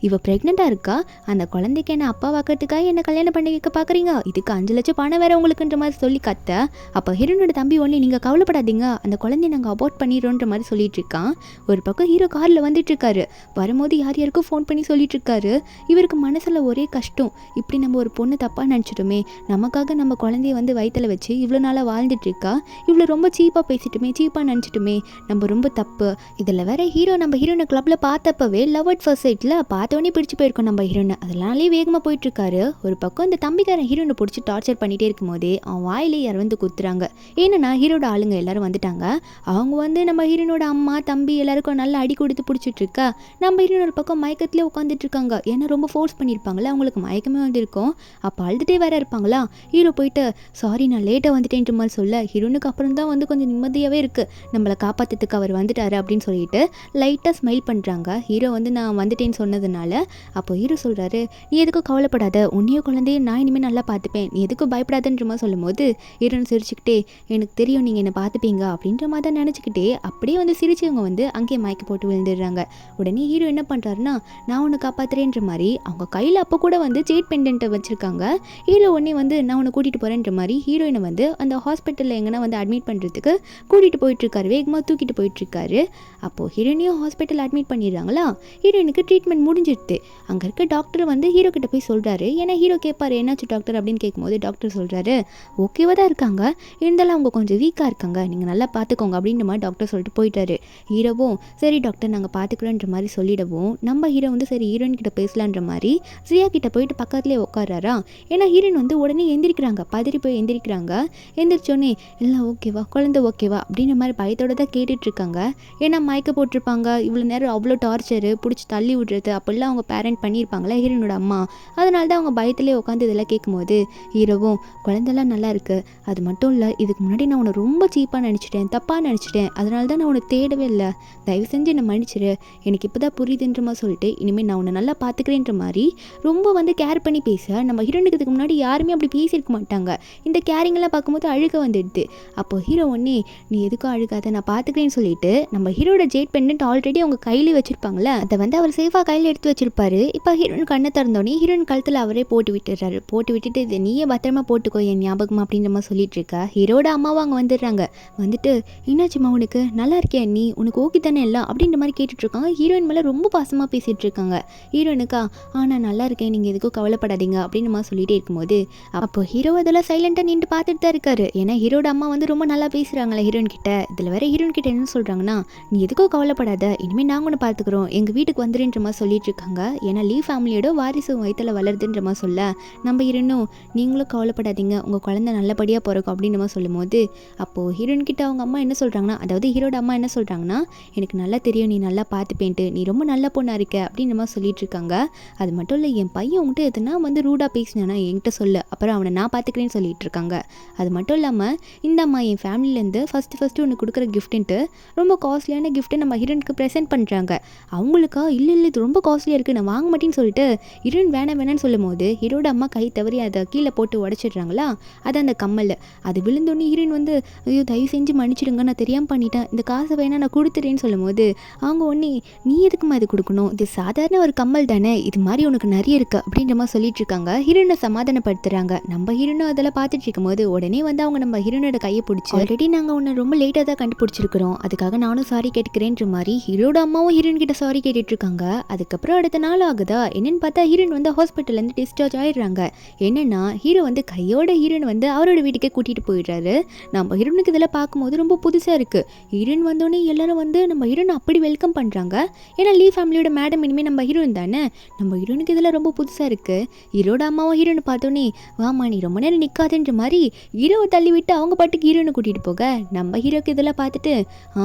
இவ ப்ரெக்னெண்ட்டாக இருக்கா, அந்த குழந்தைக்கு என்ன அப்பா வாக்கிறதுக்காக என்ன கல்யாணம் பண்ணி வைக்க பார்க்குறீங்க, இதுக்கு 5 லட்சம் பணம் வேற உங்களுக்குன்ற மாதிரி சொல்லி கத்த. அப்போ ஹீரோனோட தம்பி ஒன்று, நீங்கள் கவலைப்படாதீங்க, அந்த குழந்தைய நாங்கள் அபார்ட் பண்ணிடுறோன்ற மாதிரி சொல்லிட்டு இருக்கான். ஒரு பக்கம் ஹீரோ காரில் வந்துட்டு இருக்காரு. வரும்போது யாருக்கும் ஃபோன் பண்ணி சொல்லிட்டு இருக்காரு. இவருக்கு மனசில் ஒரே கஷ்டம், இப்படி நம்ம ஒரு பொண்ணு தப்பாக நினச்சிட்டோமே, நமக்காக நம்ம குழந்தைய வந்து வயிற்றில் வச்சு இவ்வளோ நாளாக வாழ்ந்துட்டு இருக்கா, இவ்வளோ ரொம்ப சீப்பாக பேசிட்டுமே, சீப்பாக நினச்சிட்டுமே, நம்ம ரொம்ப தப்பு. இதில் வேற ஹீரோ நம்ம ஹீரோனை கிளப்பில் பார்த்தப்பவே லவ் அட் ஃபர்ஸ்ட் சைட்டில் பார்த்தோன்னே பிடிச்சி போயிருக்கோம் நம்ம ஹீரோனை, அதனாலே வேகமாக போயிட்டுருக்காரு. ஒரு பக்கம் இந்த தம்பிக்காரன் ஹீரோனை பிடிச்சி டார்ச்சர் பண்ணிகிட்டே இருக்கும்போதே அவன் வாயிலே யார் வந்து குத்துறாங்க. ஏன்னா ஹீரோட ஆளுங்க எல்லாரும் வந்துட்டாங்க. அவங்க வந்து நம்ம ஹீரோனோட அம்மா தம்பி எல்லாருக்கும் நல்லா அடி கொடுத்து பிடிச்சிட்டு இருக்கா. நம்ம ஹீரோனோட பக்கம் மயக்கத்திலே உட்காந்துட்டு இருக்காங்க. ஏன்னா ரொம்ப ஃபோர்ஸ் பண்ணியிருப்பாங்களா, அவங்களுக்கு மயக்கமே வந்திருக்கும். அப்போ அழுதுகிட்டே வேற இருப்பாங்களா. ஹீரோ போயிட்டு சாரி நான் லேட்டாக வந்துட்டேன்ற மாதிரி சொல்ல ஹீரோனுக்கு அப்புறம் தான் வந்து கொஞ்சம் நிம்மதியாகவே இருக்குது, நம்மளை காப்பாற்றுறதுக்கு அவர் வந்துட்டாரு அப்படின்னு சொல்லிட்டு லைட்டாக ஸ்மைல் பண்ணுறாங்க. ஹீரோ வந்து நான் வந்துட்டேன்னு சொன்னதுனால. அப்போ ஹீரோ சொல்கிறாரு, நீ எதுக்கும் கவலைப்படாத, உன்னையோ குழந்தைய நான் இனிமேல் நல்லா பார்த்துப்பேன், நீ எதுக்கும் பயப்படாதன்ற மாதிரி சொல்லும்போது ஹீரோன்னு சிரிச்சுக்கிட்டே எனக்கு தெரியும் நீங்கள் என்னை பார்த்துப்பீங்க அப்படின்ற மாதிரி தான் நினச்சிக்கிட்டே அப்படியே வந்து சிரிச்சவங்க வந்து அங்கேயே மயக்க போட்டு விழுந்துடுறாங்க. உடனே ஹீரோ என்ன பண்ணுறாருன்னா நான் உன்னை காப்பாற்றுறேன்ற மாதிரி அவங்க கையில் அப்போ கூட வந்து ஜேட் பெண்டன்ட்டை வச்சுருக்காங்க. ஹீரோ உடனே வந்து நான் உன்னை கூட்டிகிட்டு போகிறேன்ற மாதிரி ஹீரோயினை வந்து அந்த ஹாஸ்பிட்டலில் எங்கன்னா வந்து அட்மிட் பண்ணுறதுக்கு கூட்டிகிட்டு போயிட்டுருக்காரு, வேகமாக தூக்கிட்டு போயிட்டுருக்காரு. அப்போது ஹீரோயினையும் ஹாஸ்பிட்டல் அட்மிட் பண்ணிடுறாங்களா. ஹீரோயினுக்கு ட்ரீட்மெண்ட் முடிஞ்சிடுது. அங்கே இருக்க டாக்டர் வந்து ஹீரோ கிட்ட போய் சொல்கிறாரு. ஏன்னா ஹீரோ கேட்பாரு என்னாச்சு டாக்டர் அப்படின்னு கேட்கும்போது டாக்டர் சொல்கிறாரு ஓகேவா தான் இருக்காங்க, இருந்தாலும் அவங்க கொஞ்சம் வீக்காக இருக்காங்க, நீங்கள் நல்லா பார்த்துக்கோங்க அப்படின்ற மாதிரி டாக்டர் சொல்லிட்டு போயிட்டாரு. ஹீரோவும் சரி டாக்டர் நாங்கள் பார்த்துக்குறோன்ற மாதிரி சொல்லிடவும் நம்ம ஹீரோ வந்து சரி ஹீரோயின் கிட்ட பேசலான்ற மாதிரி ஸ்ரீயா கிட்ட போயிட்டு பக்கத்துலேயே உட்காராரா. ஏன்னா ஹீரோயின் வந்து உடனே எந்திரிக்கிறாங்க, பதறி போய் எந்திரிக்கிறாங்க. எந்திரிச்சோடனே எல்லாம் ஓகேவா குழந்தை ஓகேவா அப்படின்ற மாதிரி பயத்தோட தான் கேட்டுட்ருக்காங்க. ஏன்னா மயக்க போட்டிருப்பாங்க, இவ்வளோ நேரம் அவ்வளோ டார்ச்சரு பிடிச்சி தள்ளி விடுறது அப்படிலாம் அவங்க பேரண்ட் பண்ணியிருப்பாங்களா ஹீரோனோட அம்மா. அதனால தான் அவங்க பயத்திலே உட்காந்து இதெல்லாம் கேட்கும்போது ஹீரோவும் குழந்தைலாம் நல்லா இருக்குது, அது மட்டும் இல்லை இதுக்கு முன்னாடி நான் உன்னை ரொம்ப சீப்பாக நினச்சிட்டேன், தப்பாக நினச்சிட்டேன், அதனால தான் நான் உன்னை தேடவே இல்லை, தயவு செஞ்சு என்னை மன்னிச்சிரு, எனக்கு இப்போ தான் புரியுதுன்ற மாதிரி சொல்லிட்டு இனிமேல் நான் உன்னை நல்லா பார்த்துக்கிறேன்ற மாதிரி ரொம்ப வந்து கேர் பண்ணி பேச நம்ம ஹீரோனுக்கு இதுக்கு முன்னாடி யாருமே அப்படி பேசியிருக்க மாட்டாங்க. இந்த கேரிங்கெல்லாம் பார்க்கும்போது அழுக வந்துடுது. அப்போ ஹீரோ ஒன்னே நீ எதுக்கும் அழுகாத நான் பார்த்துக்கிறேன்னு சொல்லிட்டு நம்ம ஹீரோட ஜேட் பெண்டன்ட் ஆல்ரெடி அவங்க கையிலே வச்சிருப்பாங்களே அதை வந்து அவர் சேஃபாக கையில் எடுத்து வச்சிருப்பாரு. இப்போ ஹீரோயின் கண்ணை திறந்தோடனே ஹீரோயின் கழுத்தில் அவரே போட்டு விட்டுறாரு. போட்டு விட்டுட்டு இதை நீயே பத்திரமா போட்டுக்கோ என் ஞாபகமா அப்படின்ற மாதிரி சொல்லிட்டு இருக்கா. ஹீரோட அம்மாவும் அங்கே வந்துடுறாங்க. வந்துட்டு என்னாச்சுமா உனக்கு நல்லா இருக்கியா, நீ உனக்கு ஓகே தானே எல்லாம் அப்படின்ற மாதிரி கேட்டுட்டு இருக்காங்க. ஹீரோயின் மேலே ரொம்ப பாசமாக பேசிட்டு இருக்காங்க. ஹீரோயினுக்கா நான் நல்லா இருக்கேன் நீங்கள் எதுக்கும் கவலைப்படாதீங்க அப்படின்னு மாதிரி சொல்லிட்டே இருக்கும்போது அப்போ ஹீரோ அதெல்லாம் சைலண்டாக நின்று பார்த்துட்டு தான் இருக்காரு. ஏன்னா ஹீரோட அம்மா வந்து ரொம்ப நல்லா பேசுகிறாங்களே ஹீரோயின் கிட்ட. இதில் வேற ஹீரோயின் கிட்ட என்ன சொல்கிறாங்கன்னா நீ எதுக்கும் கவலைப்படாத, இனிமேல் நாங்கள் ஒன்று பார்த்துக்குறோம், எங்கள் வீட்டுக்கு வந்துருன்ற மாதிரி சொல்லிட்டு இருக்காங்க. ஏன்னா லீவ் ஃபேமிலியோட வாரிசு வயிற்றில் வளருதுன்ற மாதிரி சொல்ல நம்ம ஹீரோனும் நீங்களும் கவலைப்படாதீங்க உங்கள் குழந்தை நல்லபடியாக பிறக்கும் அப்படின்ற மாதிரி சொல்லும்போது அப்போது ஹீரோயின் கிட்ட அவங்க அம்மா என்ன சொல்கிறாங்கன்னா, அதாவது ஹீரோட அம்மா என்ன சொல்கிறாங்கன்னா எனக்கு நல்லா தெரியும் நீ நல்லா பார்த்துப்பேன்ட்டு, நீ ரொம்ப நல்ல பொண்ணாக இருக்க அப்படின்ற மாதிரி சொல்லிட்டு இருக்காங்க. அது மட்டும் இல்லை என் பையன் உங்கள்கிட்ட எதுனா வந்து ரூடாக பேசினானா என்கிட்ட சொல்ல, அப்புறம் அவனை நான் பார்த்துக்கிறேன்னு சொல்லிட்டு இருக்காங்க. அது மட்டும் இல்லாமல் இந்த அம்மா என் ஃபேமிலியிலேருந்து ஃபஸ்ட்டு ஒன்று கொடுக்குற கிஃப்ட்டுன்ட்டு ரொம்ப காஸ்ட்லியான கிஃப்ட்டை நம்ம ஹீரோனுக்கு ப்ரெசென்ட் பண்ணுறாங்க. அவங்களுக்கா இல்லை இது ரொம்ப காஸ்ட்லியாக இருக்குது நான் வாங்க மாட்டேன்னு சொல்லிட்டு ஹீரோயின் வேணான்னு சொல்லும் போது ஹீரோட அம்மா கை தவறி அதை கீழே போட்டு உடச்சிடுறாங்களா. அது அந்த கம்மல் அது விழுந்தோடனே ஹீரோயின் வந்து ஐயோ தயவு செஞ்சு மன்னிச்சிடுங்க நான் தெரியாமல் பண்ணிட்டேன், இந்த காசை வேணா நான் கொடுத்துறேன்னு சொல்லும் போது அவங்க ஒன்றே நீ எதுக்குமா இது கொடுக்கணும், இது சாதாரண ஒரு கம்மல் தானே, இது மாதிரி உனக்கு நிறைய இருக்குது அப்படின்ற மாதிரி சொல்லிட்டு இருக்காங்க. ஹீரோனை சமாதானப்படுத்துறாங்க. நம்ம ஹீரோனும் அதெல்லாம் பார்த்துட்டு இருக்கும்போது உடனே வந்து அவங்க நம்ம ஹீரோனோட கையை பிடிச்சி ஆல்ரெடி நாங்கள் உன்னை ரொம்ப லேட்டாக தான் கண்டுபிடிச்சிருக்கிறோம், அதுக்காக நானும் சாரி கேட்டுக்கிறேன்ற மாதிரி ஹீரோட அம்மாவும் ஹீரோயின் கிட்ட சாரி கேட்டுட்டு இருக்காங்க. அதுக்கப்புறம் அடுத்த நாள் ஆகுதா என்னன்னு பார்த்தா ஹீரோயின் வந்து ஹாஸ்பிட்டல்லேருந்து டிஸ்சார்ஜ் ஆயிடுறாங்க. என்னன்னா ஹீரோ வந்து கையோட ஹீரோயின் வந்து அவரோட வீட்டுக்கே கூட்டிகிட்டு போயிடுறாரு. நம்ம ஹீரோனுக்கு இதெல்லாம் பார்க்கும்போது ரொம்ப புதுசாக இருக்குது. ஹீரோயின் வந்தோடனே எல்லாரும் வந்து நம்ம ஹீரோனை அப்படி வெல்கம் பண்ணுறாங்க. ஏன்னா லீ ஃபேமிலியோட மேடம் இனிமேல் நம்ம ஹீரோயின் தானே. நம்ம ஹீரோனுக்கு இதெல்லாம் ரொம்ப புதுசாக இருக்குது. ஹீரோட அம்மாவும் ஹீரோனை பார்த்தோன்னே வாமா நீ ரொம்ப நேரம் நிற்காதுன்ற மாதிரி ஹீரோவை தள்ளி விட்டு அவங்க பாட்டுக்கு ஹீரோனை கூட்டிகிட்டு போக நம்ம ஹீரோக்கு இதெல்லாம் பார்த்துட்டு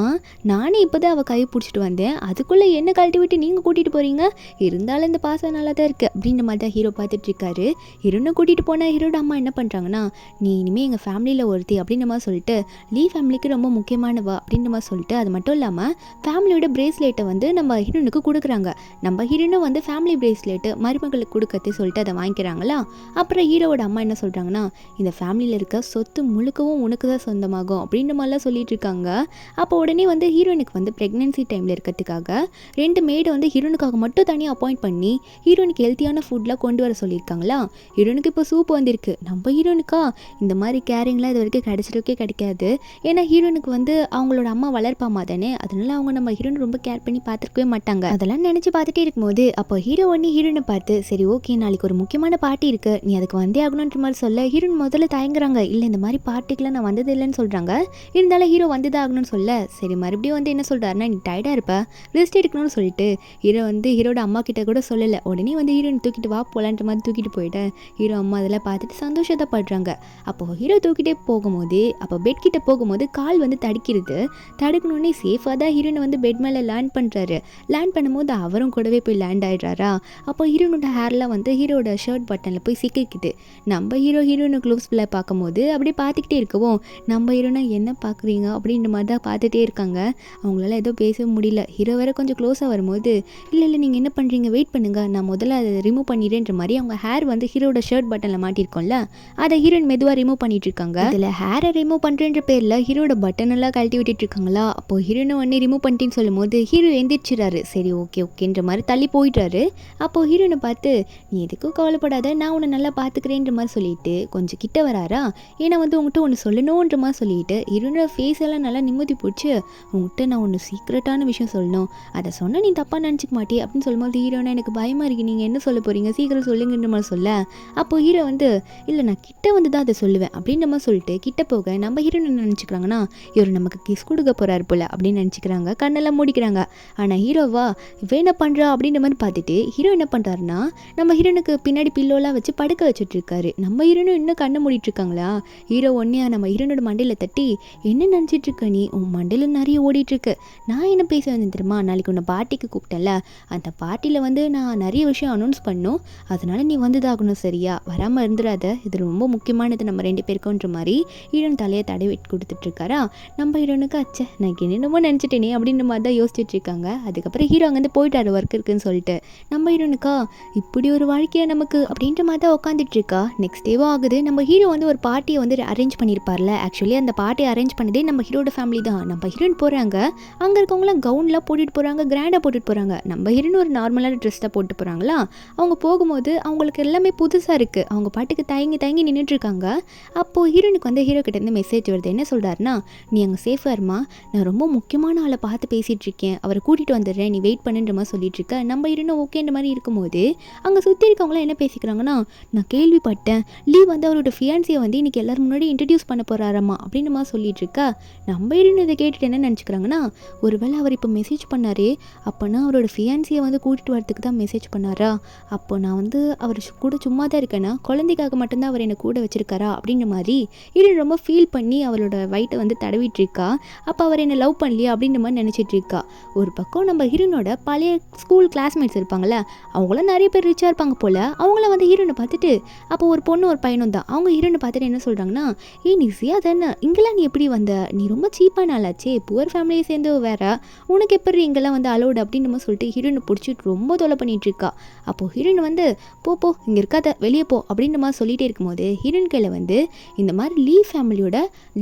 நானே இப்போ தான் அவள் கையை பிடிச்சிட்டு வந்தேன், அதுக்குள்ளே என்ன கழட்டி விட்டு நீங்கள் கூட்டிகிட்டு போகிறீங்க, இருந்தாலும் இந்த பாசம் நல்லா தான் இருக்குது அப்படின்ற மாதிரி தான் ஹீரோ பார்த்துட்டு இருக்காரு. ஹீரோனை கூட்டிகிட்டு போனால் ஹீரோட அம்மா என்ன பண்ணுறாங்கன்னா நீ இனிமேல் எங்கள் ஃபேமிலியில் ஒருத்தி அப்படின்ற மாதிரி சொல்லிட்டு லீ ஃபேமிலிக்கு ரொம்ப முக்கியமானவா அப்படின்ற மாதிரி சொல்லிட்டு அது மட்டும் இல்லாமல் ஃபேமிலியோட பிரேஸ்லெட்டை வந்து நம்ம ஹீரோனுக்கு கொடுக்குறாங்க. நம்ம ஹீரோனும் வந்து ஃபேமிலி பிரேஸ்லெட்டு மருமகளுக்கு கொடுக்கறது சொல்லிட்டு அதை வாங்கிக்கிறாங்களா. அப்புறம் ஹீரோவோட அம்மா என்ன சொல்கிறாங்கன்னா இந்த ஃபேமிலியில் இருக்க சொத்து முழுக்கவும் உனக்கு தான் சொந்தமாகும் அப்படின்ற மாதிரிலாம் சொல்லிட்டு இருக்காங்க. அப்போ உடனே வந்து ஹீரோனுக்கு வந்து ப்ரெக்னென்சி டைமில் இருக்கிறதுக்காக 2 மேடை வந்து ஹீரோனுக்காக மட்டும் தனியாக அப்பாயிண்ட் பண்ணி ஹீரோனுக்கு ஹெல்த்தியான ஃபுட்லாம் கொண்டு வர சொல்லியிருக்காங்களா. ஹீரோனுக்கு இப்போ சூப் வந்திருக்கு. நம்ம ஹீரோனுக்கா இந்த மாதிரி கேரிங்லாம் இது வரைக்கும் கிடைச்சிருக்கே கிடைக்காது. ஏன்னா ஹீரோனுக்கு வந்து அவங்களோட அம்மா வளர்ப்பாமா தானே, அதனால அவங்க நம்ம ஹீரோன் ரொம்ப கேர் பண்ணி பார்த்துருக்கவே மாட்டாங்க. அதெல்லாம் நினச்சி பார்த்துட்டே இருக்கும்போது அப்போ ஹீரோ ஒன்று ஹீரோனை பார்த்து சரி ஓகே நாளைக்கு ஒரு முக்கியமான பார்ட்டி இருக்குது நீ அதுக்கு வந்தே ஆகணுன்ற மாதிரி சொல்ல ஹீரோன் முதல்ல தயங்குறாங்க. இல்லை இந்த மாதிரி பார்ட்டிக்கெலாம் நான் வந்தது இல்லைன்னு சொல்கிறாங்க. இருந்தாலும் ஹீரோ வந்துதான் ஆகணும்னு சொல்ல சரி மறுபடியும் வந்து என்ன சொல்கிறாருன்னா நீ டயர்டாக இருப்ப ரெஸ்ட் எடுக்கணும்னு சொல்லிட்டு ஹீரோ வந்து ஹீரோட அம்மா கிட்ட கூட சொல்லலை. உடனே வந்து ஹீரோயின் தூக்கிட்டு வா போலான்ற மாதிரி தூக்கிட்டு போயிட்டேன். ஹீரோ அம்மா அதெல்லாம் பார்த்துட்டு சந்தோஷத்தைப்படுறாங்க. அப்போது ஹீரோ தூக்கிட்டே போகும்போது அப்போ பெட் கிட்ட போகும்போது கால் வந்து தடுக்கிறது. தடுக்கணுன்னே சேஃபாக தான் ஹீரோனை வந்து பெட் மேலே லேண்ட் பண்ணுறாரு. லேண்ட் பண்ணும்போது அவரும் கூடவே போய் லேண்ட் ஆகிடுறாரா. அப்போ ஹீரோனோட ஹேர்லாம் வந்து ஹீரோட ஷர்ட் பட்டனில் போய் சிக்கிக்குது. நம்ம ஹீரோனை க்ளோஸ்ல பார்க்கும்போது அப்படியே பார்த்துக்கிட்டே இருக்கவும் நம்ம ஹீரோனா என்ன பார்க்குறீங்க அப்படின்ற மாதிரி தான் பார்த்துட்டே இருக்காங்க. அவங்களால ஏதோ பேச முடியல. ஹீரோ வேற கொஞ்சம் க்ளோஸாக வரும்போது இல்லை நீங்கள் என்ன பண்ணுறீங்க, வெயிட் பண்ணுங்கள், நான் முதல்ல அதை ரிமூவ் பண்ணிடுன்ற மாதிரி அவங்க ஹேர் வந்து ஹீரோட ஷர்ட் பட்டனில் மாட்டிருக்கோம்ல, அதை ஹீரோயின் மெதுவாக ரிமூவ் பண்ணிட்டு இருக்காங்க. இதில் ஹேரை ரிமூவ் பண்ணுறன்ற பேரில் ஹீரோட பட்டன் எல்லாம் கழட்டி விட்டுட்டு இருக்காங்களா. அப்போ ஹீரோனை உடனே ரிமூவ் பண்ணிட்டேன்னு சொல்லும் போது ஹீரோ எந்திரிச்சிடறாரு. சரி ஓகேன்ற மாதிரி தள்ளி போயிட்டாரு. அப்போது ஹீரோனை பார்த்து நீ எதுக்கும் கவலைப்படாத, நான் உன்னை நல்லா பார்த்துக்கிறேன்ற மாதிரி சொல்லிட்டு கொஞ்சம் கிட்ட வராரா. ஏன்னா வந்து உங்கள்கிட்ட ஒன்று சொல்லணுன்ற மாதிரி சொல்லிட்டு ஹீரோனோட ஃபேஸ் எல்லாம் நல்லா நிம்மதி பிடிச்சி உங்கள்கிட்ட நான் ஒன்று சீக்ரெட்டான விஷயம் சொல்லணும், அதை சொன்னால் நீ தப்பாக நினச்சிக்க மாட்டே அப்படின்னு சொல்லும்போது ஹீரோனா எனக்கு பயமாக இருக்குது, நீங்கள் என்ன சொல்ல போகிறீங்க, சீக்கிரம் சொல்லுங்கன்ற மாதிரி சொல்ல. அப்போது ஹீரோ வந்து இல்லை நான் கிட்ட வந்து தான் அதை சொல்லுவேன் அப்படின்ற மாதிரி சொல்லிட்டு கிட்ட போக நம்ம ஹீரோன் என்ன நினச்சிக்கிறாங்கன்னா இவர் நமக்கு கிஸ் கொடுக்க போகிறாரு போல அப்படின்னு நினச்சிக்கிறாங்க. கண்ணெல்லாம் மூடிக்கிறாங்க. ஆனால் ஹீரோவா வேணா பண்ணுறா அப்படின்ற மாதிரி பார்த்துட்டு ஹீரோ என்ன பண்ணுறாருன்னா நம்ம ஹீரோனுக்கு பின்னாடி பில்லோலாம் வச்சு படுக்க வச்சுட்டு இருக்காரு. நம்ம ஹீரோனும் இன்னும் கண்ணை மூடிட்டு இருக்காங்களா. ஹீரோ ஒன்னையா நம்ம ஹீரோனோட மண்டையில் தட்டி என்ன நினச்சிட்டு இருக்க நீ, உன் மண்டையில் நிறைய ஓடிட்டுருக்கு, நான் என்ன பேச வந்தேன் தெரியுமா, நாளைக்கு உன்னை பார்ட்டிக்கு கூப்பிட்டேன்ல, அந்த பார்ட்டியில் வந்து நான் நிறைய விஷயம் அனௌன்ஸ் பண்ணோம், அதனால நீ வந்துதாகணும் சரியா, வராமல் இருந்துடாத, இது ரொம்ப முக்கியமானது நம்ம 2 பேருக்குன்ற மாதிரி ஹீரோன் தலையை தடவி கொடுத்துட்ருக்காரா. நம்ம ஹீரோனுக்கு அச்சே நான் என்னென்னமோ நினச்சிட்டேனே அப்படின்ற மாதிரி தான் யோசிச்சுட்டு இருக்காங்க. அதுக்கப்புறம் ஹீரோ அங்கேருந்து போயிட்டாரு ஒர்க் இருக்குன்னு சொல்லிட்டு. நம்ம ஹீரோனுக்கா இப்படி ஒரு வாழ்க்கையாக நமக்கு அப்படின்ற மாதிரி தான் உட்காந்துட்டு இருக்கா. நெக்ஸ்ட் டேவும் ஆகுது. நம்ம ஹீரோ வந்து ஒரு பார்ட்டியை வந்து அரேஞ்ச் பண்ணியிருப்பார்ல, ஆக்சுவலி அந்த பார்ட்டியை அரேஞ்ச் பண்ணதே நம்ம ஹீரோட ஃபேமிலி தான். நம்ம ஹீரோயின் போகிறாங்க, அங்கே இருக்கவங்களாம் கவுன்லாம் போட்டுட்டு போகிறாங்க, கிராண்டாக போட்டுட்டு போகிறாங்க. நம்ம ஹீரோயின் ஒரு நார்மலான ட்ரெஸ் தான் போட்டு போகிறாங்களா. அவங்க போகும்போது அவங்களுக்கு எல்லாமே புதுசாக இருக்குது. அவங்க பாட்டுக்கு தயங்கி நின்றுட்டுருக்காங்க. அப்போது ஹீரோனுக்கு வந்து ஹீரோ கிட்டேருந்து மெசேஜ் வருது. என்ன சொல்கிறாருன்னா நீ அங்கே சேஃபாக இருமா, நான் ரொம்ப முக்கியமான ஆளை பார்த்து பேசிகிட்டு இருக்கேன், அவரை கூட்டிகிட்டு வந்துடுறேன், நீ வெயிட் பண்ணுன்ற மாதிரி சொல்லிட்டு இருக்க. நம்ம ஹீரோனும் ஓகேன்ற மாதிரி இருக்கும்போது அங்கே சுற்றி இருக்கவங்களாம் என்ன பேசிக்கிறாங்கன்னா நான் கேள்விப்பட்டேன் லீ வந்து அவரோட ஃபியான்சியை வந்து இன்றைக்கி எல்லோரும் முன்னாடி இன்ட்ரடியூஸ் பண்ண போகிறாரம்மா அப்படின்னு மாதிரி சொல்லிட்டு இருக்கா. நம்ம ஹீரோன் இதை கேட்டுட்டு என்ன நினச்சிக்கிறாங்கன்னா ஒருவேளை அவர் இப்போ மெசேஜ் பண்ணாரே அப்போனா அவரோட ஃபியான்சியை வந்து கூட்டிகிட்டு வரதுக்கு தான் மெசேஜ் பண்ணாரா, அப்போ நான் வந்து அவர் கூட சும்மா தான் இருக்கேன்னா குழந்தைக்காக மட்டும்தான் அவர் என்னை கூட வச்சிருக்காரா அப்படின்ற மாதிரி ஹீரோயின் ரொம்ப ஃபீல் பண்ணி அவளோட வயிட்டை வந்து தடவிட்டு இருக்கா. அப்போ அவர் என்னை லவ் பண்ணலையா அப்படின்ற மாதிரி நினச்சிட்டு இருக்கா. ஒரு பக்கம் நம்ம ஹீரோனோட பழைய ஸ்கூல் கிளாஸ்மேட்ஸ் இருப்பாங்கள்ல, அவங்களாம் நிறைய பேர் ரிச்சாக இருப்பாங்க போல், அவங்கள வந்து ஹீரோனை பார்த்துட்டு அப்போ ஒரு பொண்ணு ஒரு பையனும் தான், அவங்க ஹீரோனை பார்த்துட்டு என்ன சொல்கிறாங்கன்னா நீ சியா தானே, இங்கெல்லாம் நீ எப்படி வந்த, நீ ரொம்ப சீப்பான ஆளாச்சே, புவர் ஃபேமிலியை சேர்ந்து வேற, உனக்கு எப்படி இங்கெல்லாம் வந்து அலோடு அப்படின்னு நம்ம சொல்லிட்டு ஹீரோனை பிடிச்சிட்டு ரொம்ப தொலை பண்ணிட்டு இருக்கா. அப்போது ஹீரோயின் வந்து போ இங்கே இருக்காத வெளியே போ அப்படின்ற மாதிரி சொல்லிகிட்டே இருக்கும்போது ஹீரோயின் கையில் வந்து இந்த மாதிரி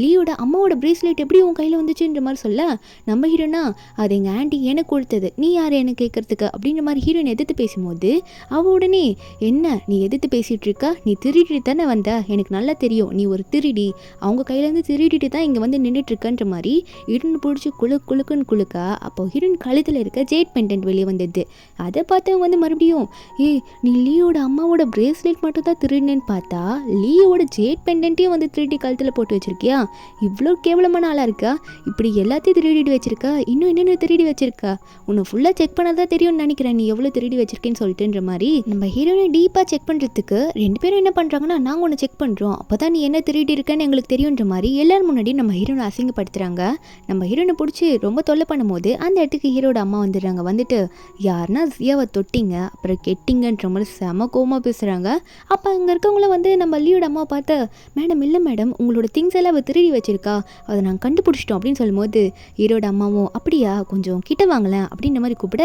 லீயோட அம்மாவோட பிரேஸ்லெட் எப்படி உன் கையில் வந்துச்சுன்ற மாதிரி சொல்ல, நம்ம ஹீரோனா அது எங்கள் ஆண்டி எனக்கு கொடுத்தது, நீ யார் எனக்கு கேட்கறதுக்கு அப்படின்ற மாதிரி ஹீரோயின் எதிர்த்து பேசும்போது அவ உடனே என்ன நீ எதிர்த்து பேசிகிட்டு இருக்கா, நீ திருடிட்டு தானே வந்த, எனக்கு நல்லா தெரியும் நீ ஒரு திருடி, அவங்க கையிலேருந்து திருடிட்டு தான் இங்கே வந்து நின்றுட்டுருக்கன்ற மாதிரி ஹீரோயின் பிடிச்சி குழுக்குன்னு குழுக்க. அப்போ ஹீரோயின் கழுத்தில் இருக்க ஜேட் பெண்டன்ட் வெளியே வந்தது. அதை பார்த்தவங்க வந்து மறுபடியும் நீ லீயோட அம்மாவோட பிரேஸ்லெட் மட்டும் தான் திருடினேன்னு பார்த்தா லீயோட ஜேட் பெண்டன்ட்டையும் வந்து திருடி கழுத்தில் போட்டு வச்சிருக்கியா, இவ்வளோ கேவலமான ஆளாக இருக்கா, இப்படி எல்லாத்தையும் திருடிட்டு வச்சிருக்கா, இன்னும் என்னென்ன திருடி வச்சிருக்கா, உன்னை ஃபுல்லாக செக் பண்ணாதான் தெரியும்னு நினைக்கிறேன் நீ எவ்வளோ திருடி வச்சிருக்கேன்னு சொல்லிட்டுன்ற மாதிரி நம்ம ஹீரோனை டீப்பாக செக் பண்ணுறதுக்கு 2 பேரும் என்ன பண்ணுறாங்கன்னா நாங்கள் ஒன்று செக் பண்ணுறோம், அப்போ தான் நீ என்ன திருடி இருக்கேன்னு எங்களுக்கு தெரியுன்ற மாதிரி எல்லாரும் முன்னாடி நம்ம ஹீரோனை அசிங்கப்படுத்துகிறாங்க. நம்ம ஹீரோனை பிடிச்சி ரொம்ப தொல்லை பண்ணும்போது அந்த இடத்துக்கு ஹீரோட அம்மா வந்துடுறாங்க. வந்துட்டு யாருன்னா ஜியாவை தொட்டிங்க அப்புறம் கெட்டிங்கன்ற மாதிரி செம கோமா பேசுகிறாங்க. அப்போ அங்கே இருக்கவங்கள வந்து நம்ம லீயோட அம்மா பார்த்து மேடம் இல்லை மேடம் உங்களோட திங்ஸ் எல்லாம் அவள் திருடி வச்சிருக்கா, அதை நாங்கள் கண்டுபிடிச்சிட்டோம் அப்படின்னு சொல்லும்போது ஹீரோட அம்மாவும் அப்படியா கொஞ்சம் கிட்ட வாங்கலேன் அப்படின்ற மாதிரி கூப்பிட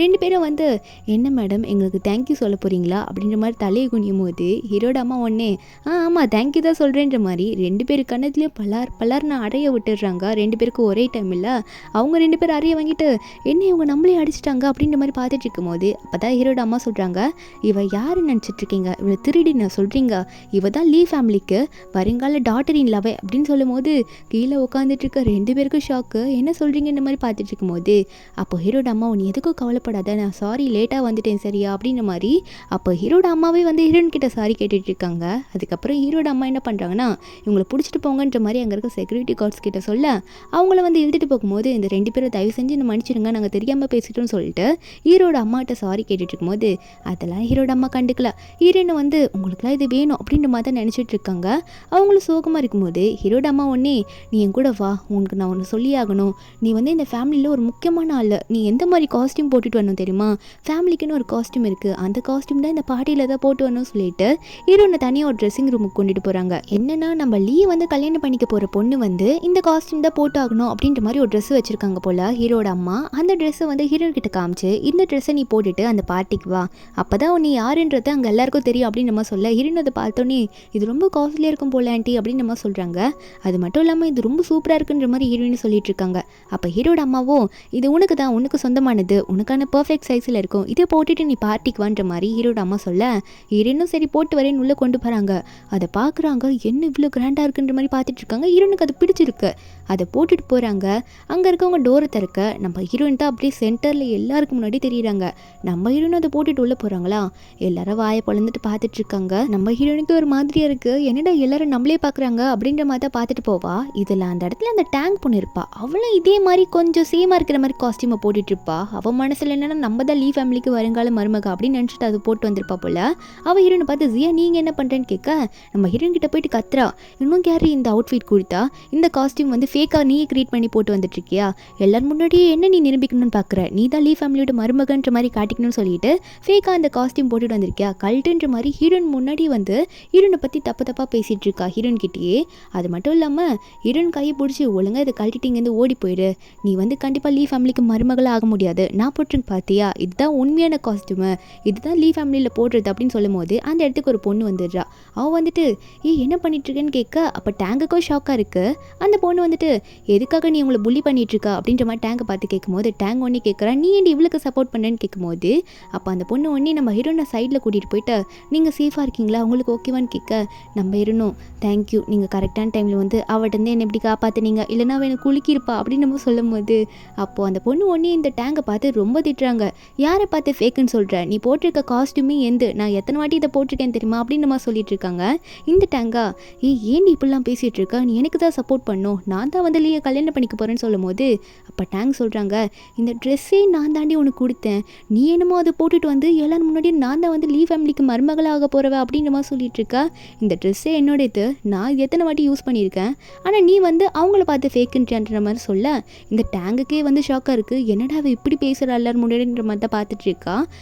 2 பேரும் வந்து என்ன மேடம் எங்களுக்கு தேங்க்யூ சொல்ல போகிறீங்களா அப்படின்ற மாதிரி தலையை குனியும் போது ஹீரோட அம்மா ஒன்னே ஆமாம் தேங்க்யூ தான் சொல்கிறேன்ற மாதிரி 2 பேர் கண்ணத்துலேயும் பலார்னு அறைய விட்டுடுறாங்க. 2 பேருக்கும் ஒரே டைம் இல்லை, அவங்க 2 பேரும் அறைய வாங்கிட்டு என்ன இவங்க நம்மளே அடிச்சிட்டாங்க அப்படின்ற மாதிரி பார்த்துட்டு இருக்கும்போது அப்போ தான் ஹீரோட அம்மா சொல்கிறாங்க இவ யார் நினச்சிட்டு இருக்கீங்க, இவளை திருடி நான் சொல்கிறீங்க, இவ தான் லீ ஃபேமிலிக்கு வருங்கால டாட்டர் இன் லவ் அப்படின்னு சொல்லும் போது கீழே உட்காந்துட்டு இருக்க 2 பேருக்கும் ஷாக்கு, என்ன சொல்கிறீங்கன்ற மாதிரி பார்த்துட்டு இருக்கும்போது அப்போ ஹீரோட அம்மா நீ எதுக்கும் கவலைப்படாத, நான் சாரி லேட்டாக வந்துட்டேன் சரியா அப்படின்ற மாதிரி அப்போ ஹீரோட அம்மாவே வந்து ஹீரோயின் கிட்ட சாரி கேட்டுட்டு இருக்காங்க. அதுக்கப்புறம் ஹீரோட அம்மா என்ன பண்ணுறாங்கன்னா இவங்களை பிடிச்சிட்டு போங்கன்ற மாதிரி அங்கே இருக்க செக்யூரிட்டி கார்ட்ஸ் கிட்ட சொல்ல அவங்கள வந்து இழுத்துட்டு போகும்போது இந்த 2 பேரும் தயவு செஞ்சு இந்த மன்னிச்சிடுங்க நாங்கள் தெரியாமல் பேசிட்டோம்னு சொல்லிட்டு ஹீரோட அம்மாட்ட சாரி கேட்டுட்டு இருக்கும்போது அதெல்லாம் ஹீரோட அம்மா கண்டுக்கல. ஹீரோனை வந்து உங்களுக்குலாம் இது வேணும் அப்படின்ற மாதிரி தான் நினச்சிட்டு இருக்காங்க. அவங்களும் சோகமாக இருக்கும்போது ஹீரோட அம்மா ஒன்னே, நீ என் கூட வா, உனக்கு நான் ஒன்று சொல்லி ஆகணும். நீ வந்து இந்த ஃபேமிலியில் ஒரு முக்கியமான ஆள். நீ எந்த மாதிரி காஸ்டியூம் போட்டுட்டு வரணும் தெரியுமா? ஃபேமிலிக்குன்னு ஒரு காஸ்டியூம் இருக்குது, அந்த காஸ்டியூம் தான் இந்த பார்ட்டியில் தான் போட்டு வரணும்னு சொல்லிட்டு ஹீரோனை தனியாக ஒரு ட்ரெஸ்ஸிங் ரூமுக்கு கொண்டுட்டு போகிறாங்க. என்னன்னா நம்ம லீ வந்து கல்யாணம் பண்ணிக்க போகிற பொண்ணு வந்து இந்த காஸ்டியூம் தான் போட்டு ஆகணும் அப்படின்ற மாதிரி ஒரு ட்ரெஸ் வச்சுருக்காங்க போல் ஹீரோட அம்மா. அந்த ட்ரெஸ்ஸை வந்து ஹீரோன் கிட்ட காமிச்சு, இந்த ட்ரெஸ்ஸை நீ போட்டுட்டு அந்த பார்ட்டிக்கு வா, அப்போ தான் நீ யாருன்றது அங்கே எல்லாருக்கும் தெரியும் அப்படின்னு நம்ம சொல்ல, ஹீரோன் அதை பார்த்தோன்னே இது ரொம்ப காஸ்ட்லியாக இருக்கும் போல ஆண்டி அப்படின்னு நம்ம சொல்கிறாங்க. அது மட்டும் இல்லாமல் இது ரொம்ப சூப்பராக இருக்குன்ற மாதிரி ஹீரோயின் சொல்லிட்டு இருக்காங்க. அப்போ ஹீரோட அம்மாவும் இது உனக்கு தான், உனக்கு சொந்தமானது, உனக்கான பர்ஃபெக்ட் சைஸில் இருக்கும், இதை போட்டுட்டு நீ பார்ட்டிக்கு வான்ற மாதிரி ஹீரோட அம்மா சொல்ல, ஹீரோனும் சரி போட்டு வரேன்னு உள்ளே கொண்டு போகிறாங்க. அதை பார்க்குறாங்க, என்ன இவ்வளோ கிராண்டாக இருக்குன்ற மாதிரி பார்த்துட்டு இருக்காங்க. ஹீரோனுக்கு அது பிடிச்சிருக்கு, அதை போட்டுட்டு போகிறாங்க. அங்கே இருக்கவங்க டோரை திறக்க நம்ம ஹீரோயின் தான் அப்படியே சென்டரில் எல்லாருக்கும் முன்னாடி தெரியுறாங்க. நம்ம ஹீரோயின் அதை போட்டுட்டு உள்ளே போகிறாங்களா, எல்லாரும் வாயை பொழந்துட்டு பார்த்துட்டு இருக்காங்க. நம்ம ஹீரோயினுக்கு ஒரு மாதிரியாக இருக்குது, என்னடா எல்லாரும் நம்மளே பார்க்குறாங்க அப்படின்ற மாதிரி தான் பார்த்துட்டு போவா. இதில் அந்த இடத்துல அந்த டேங்க் பொண்ணு இருப்பா, அவளும் இதே மாதிரி கொஞ்சம் சேமாக இருக்கிற மாதிரி காஸ்டியூமை போட்டுட்டு இருப்பா. அவள் மனசில் என்னன்னா நம்ம தான் லீ ஃபேமிலிக்கு வருங்கால மருமக அப்படின்னு நினச்சிட்டு அது போட்டு வந்திருப்பா போல. அவள் ஹீரோனை பார்த்து ஜியா நீங்கள் என்ன பண்ணுறேன்னு கேட்க, நம்ம ஹீரோயின் கிட்ட போயிட்டு கத்துறா, இன்னும் யாரு இந்த அவுட்ஃபிட் கொடுத்தா, இந்த காஸ்டியூம் வந்து ஃபேக்காக நீயே கிரியேட் பண்ணி போட்டு வந்துட்டுருக்கியா, எல்லாரும் முன்னாடியே என்ன நீ நிரூபிக்கணும்னு பார்க்குற, நீ தான் லீ ஃபேமிலியோட மருமகன்ற மாதிரி காட்டிக்கணும்னு சொல்லிட்டு ஃபேக்காக அந்த காஸ்டியூம் போட்டுட்டு வந்திருக்கியா, கல்ட்டுன்ற மாதிரி ஹீரோயின் முன்னாடி வந்து ஹீரோனை பற்றி தப்பாக பேசிகிட்டு இருக்கா ஹீரோயின் கிட்டேயே. அது மட்டும் இல்லாமல் ஹீரோயின் கையை பிடிச்சி, ஒழுங்காக இதை கழட்டிட்டு இங்கேருந்து ஓடி போயிடு, நீ வந்து கண்டிப்பாக லீ ஃபேமிலிக்கு மருமகளாக ஆக முடியாது, நான் போட்டிருக்கேன் பார்த்தியா, இதுதான் உண்மையான காஸ்டியூமு, இதுதான் லீ ஃபேமிலியில் போடுறது அப்படின்னு சொல்லும் போது அந்த இடத்துக்கு ஒரு பொண்ணு வந்துடுறா. அவள் வந்துட்டு என்ன பண்ணிட்டுருக்கேன்னு கேட்க, அப்போ டேங்குக்கும் ஷாக்காக இருக்குது. அந்த பொண்ணு வந்துட்டு எதுக்காக நீ உங்களை புள்ளி பண்ணிகிட்ருக்கா அப்படின்ற மாதிரி டேங்கை பார்த்து கேட்கும்போது டேங்க் ஒன்றே கேட்குறா, நீ ஏன் இவளுக்கு சப்போர்ட் பண்ணுறேன்னு கேட்கும்போது அப்போ அந்த பொண்ணு ஒன்றே நம்ம ஹீரோனை சைடில் கூட்டிகிட்டு போயிட்டு, நீங்கள் சேஃபாக இருக்கீங்களா, உங்களுக்கு ஓகேவான்னு கேட்க, நம்ம ஹீரோனும் தேங்க்யூ, நீங்கள் கரெக்டான டைமில் வந்து அவட்டேருந்து என்னை எப்படி காப்பாற்றுனீங்க, இல்லைனா அவன் எனக்கு குலுக்கியிருப்பா அப்படின்னு நம்ம சொல்லும் போது அப்போது அந்த பொண்ணு ஒன்றே இந்த டேங்கை பார்த்து ரொம்ப திட்டுறாங்க. யாரை பார்த்து ஃபேக்குன்னு சொல்கிற, நீ போட்டிருக்க காஸ்டியூமே நான் எத்தனை வாட்டி இதை போட்டிருக்கேன் தெரியுமா அப்படின்னு நம்ம சொல்லிட்டு இருக்காங்க. இந்த டேங்கா ஏன் நீ இப்படிலாம் பேசிகிட்டு இருக்க, நீ எனக்கு தான் சப்போர்ட் பண்ணும், நான் தான் வந்து லீயை கல்யாணம் பண்ணிக்க போகிறேன்னு சொல்லும் போது அப்போ டேங்க் சொல்கிறாங்க, இந்த ட்ரெஸ்ஸே நான் தாண்டி உனக்கு கொடுத்தேன், நீ என்னமோ அதை போட்டுட்டு வந்து எல்லாரும் முன்னாடி நான் தான் வந்து லீ ஃபேமிலிக்கு மருமகளாக போகிறவ அப்படின்ற மாதிரி சொல்லிட்டு இருக்கா. இந்த ட்ரெஸ்ஸே என்னோட இது, நான் எத்தனை வாட்டி யூஸ் பண்ணியிருக்கேன், ஆனால் நீ வந்து அவங்கள பார்த்து ஃபேக்குன்ற மாதிரி சொல்ல இந்த டேங்குக்கே வந்து ஷாக்காக இருக்குது, என்னடா அவ இப்படி பேசுகிறா எல்லாரும் முன்னாடின்ற மாதிரி தான் பார்த்துட்டு இருக்கா.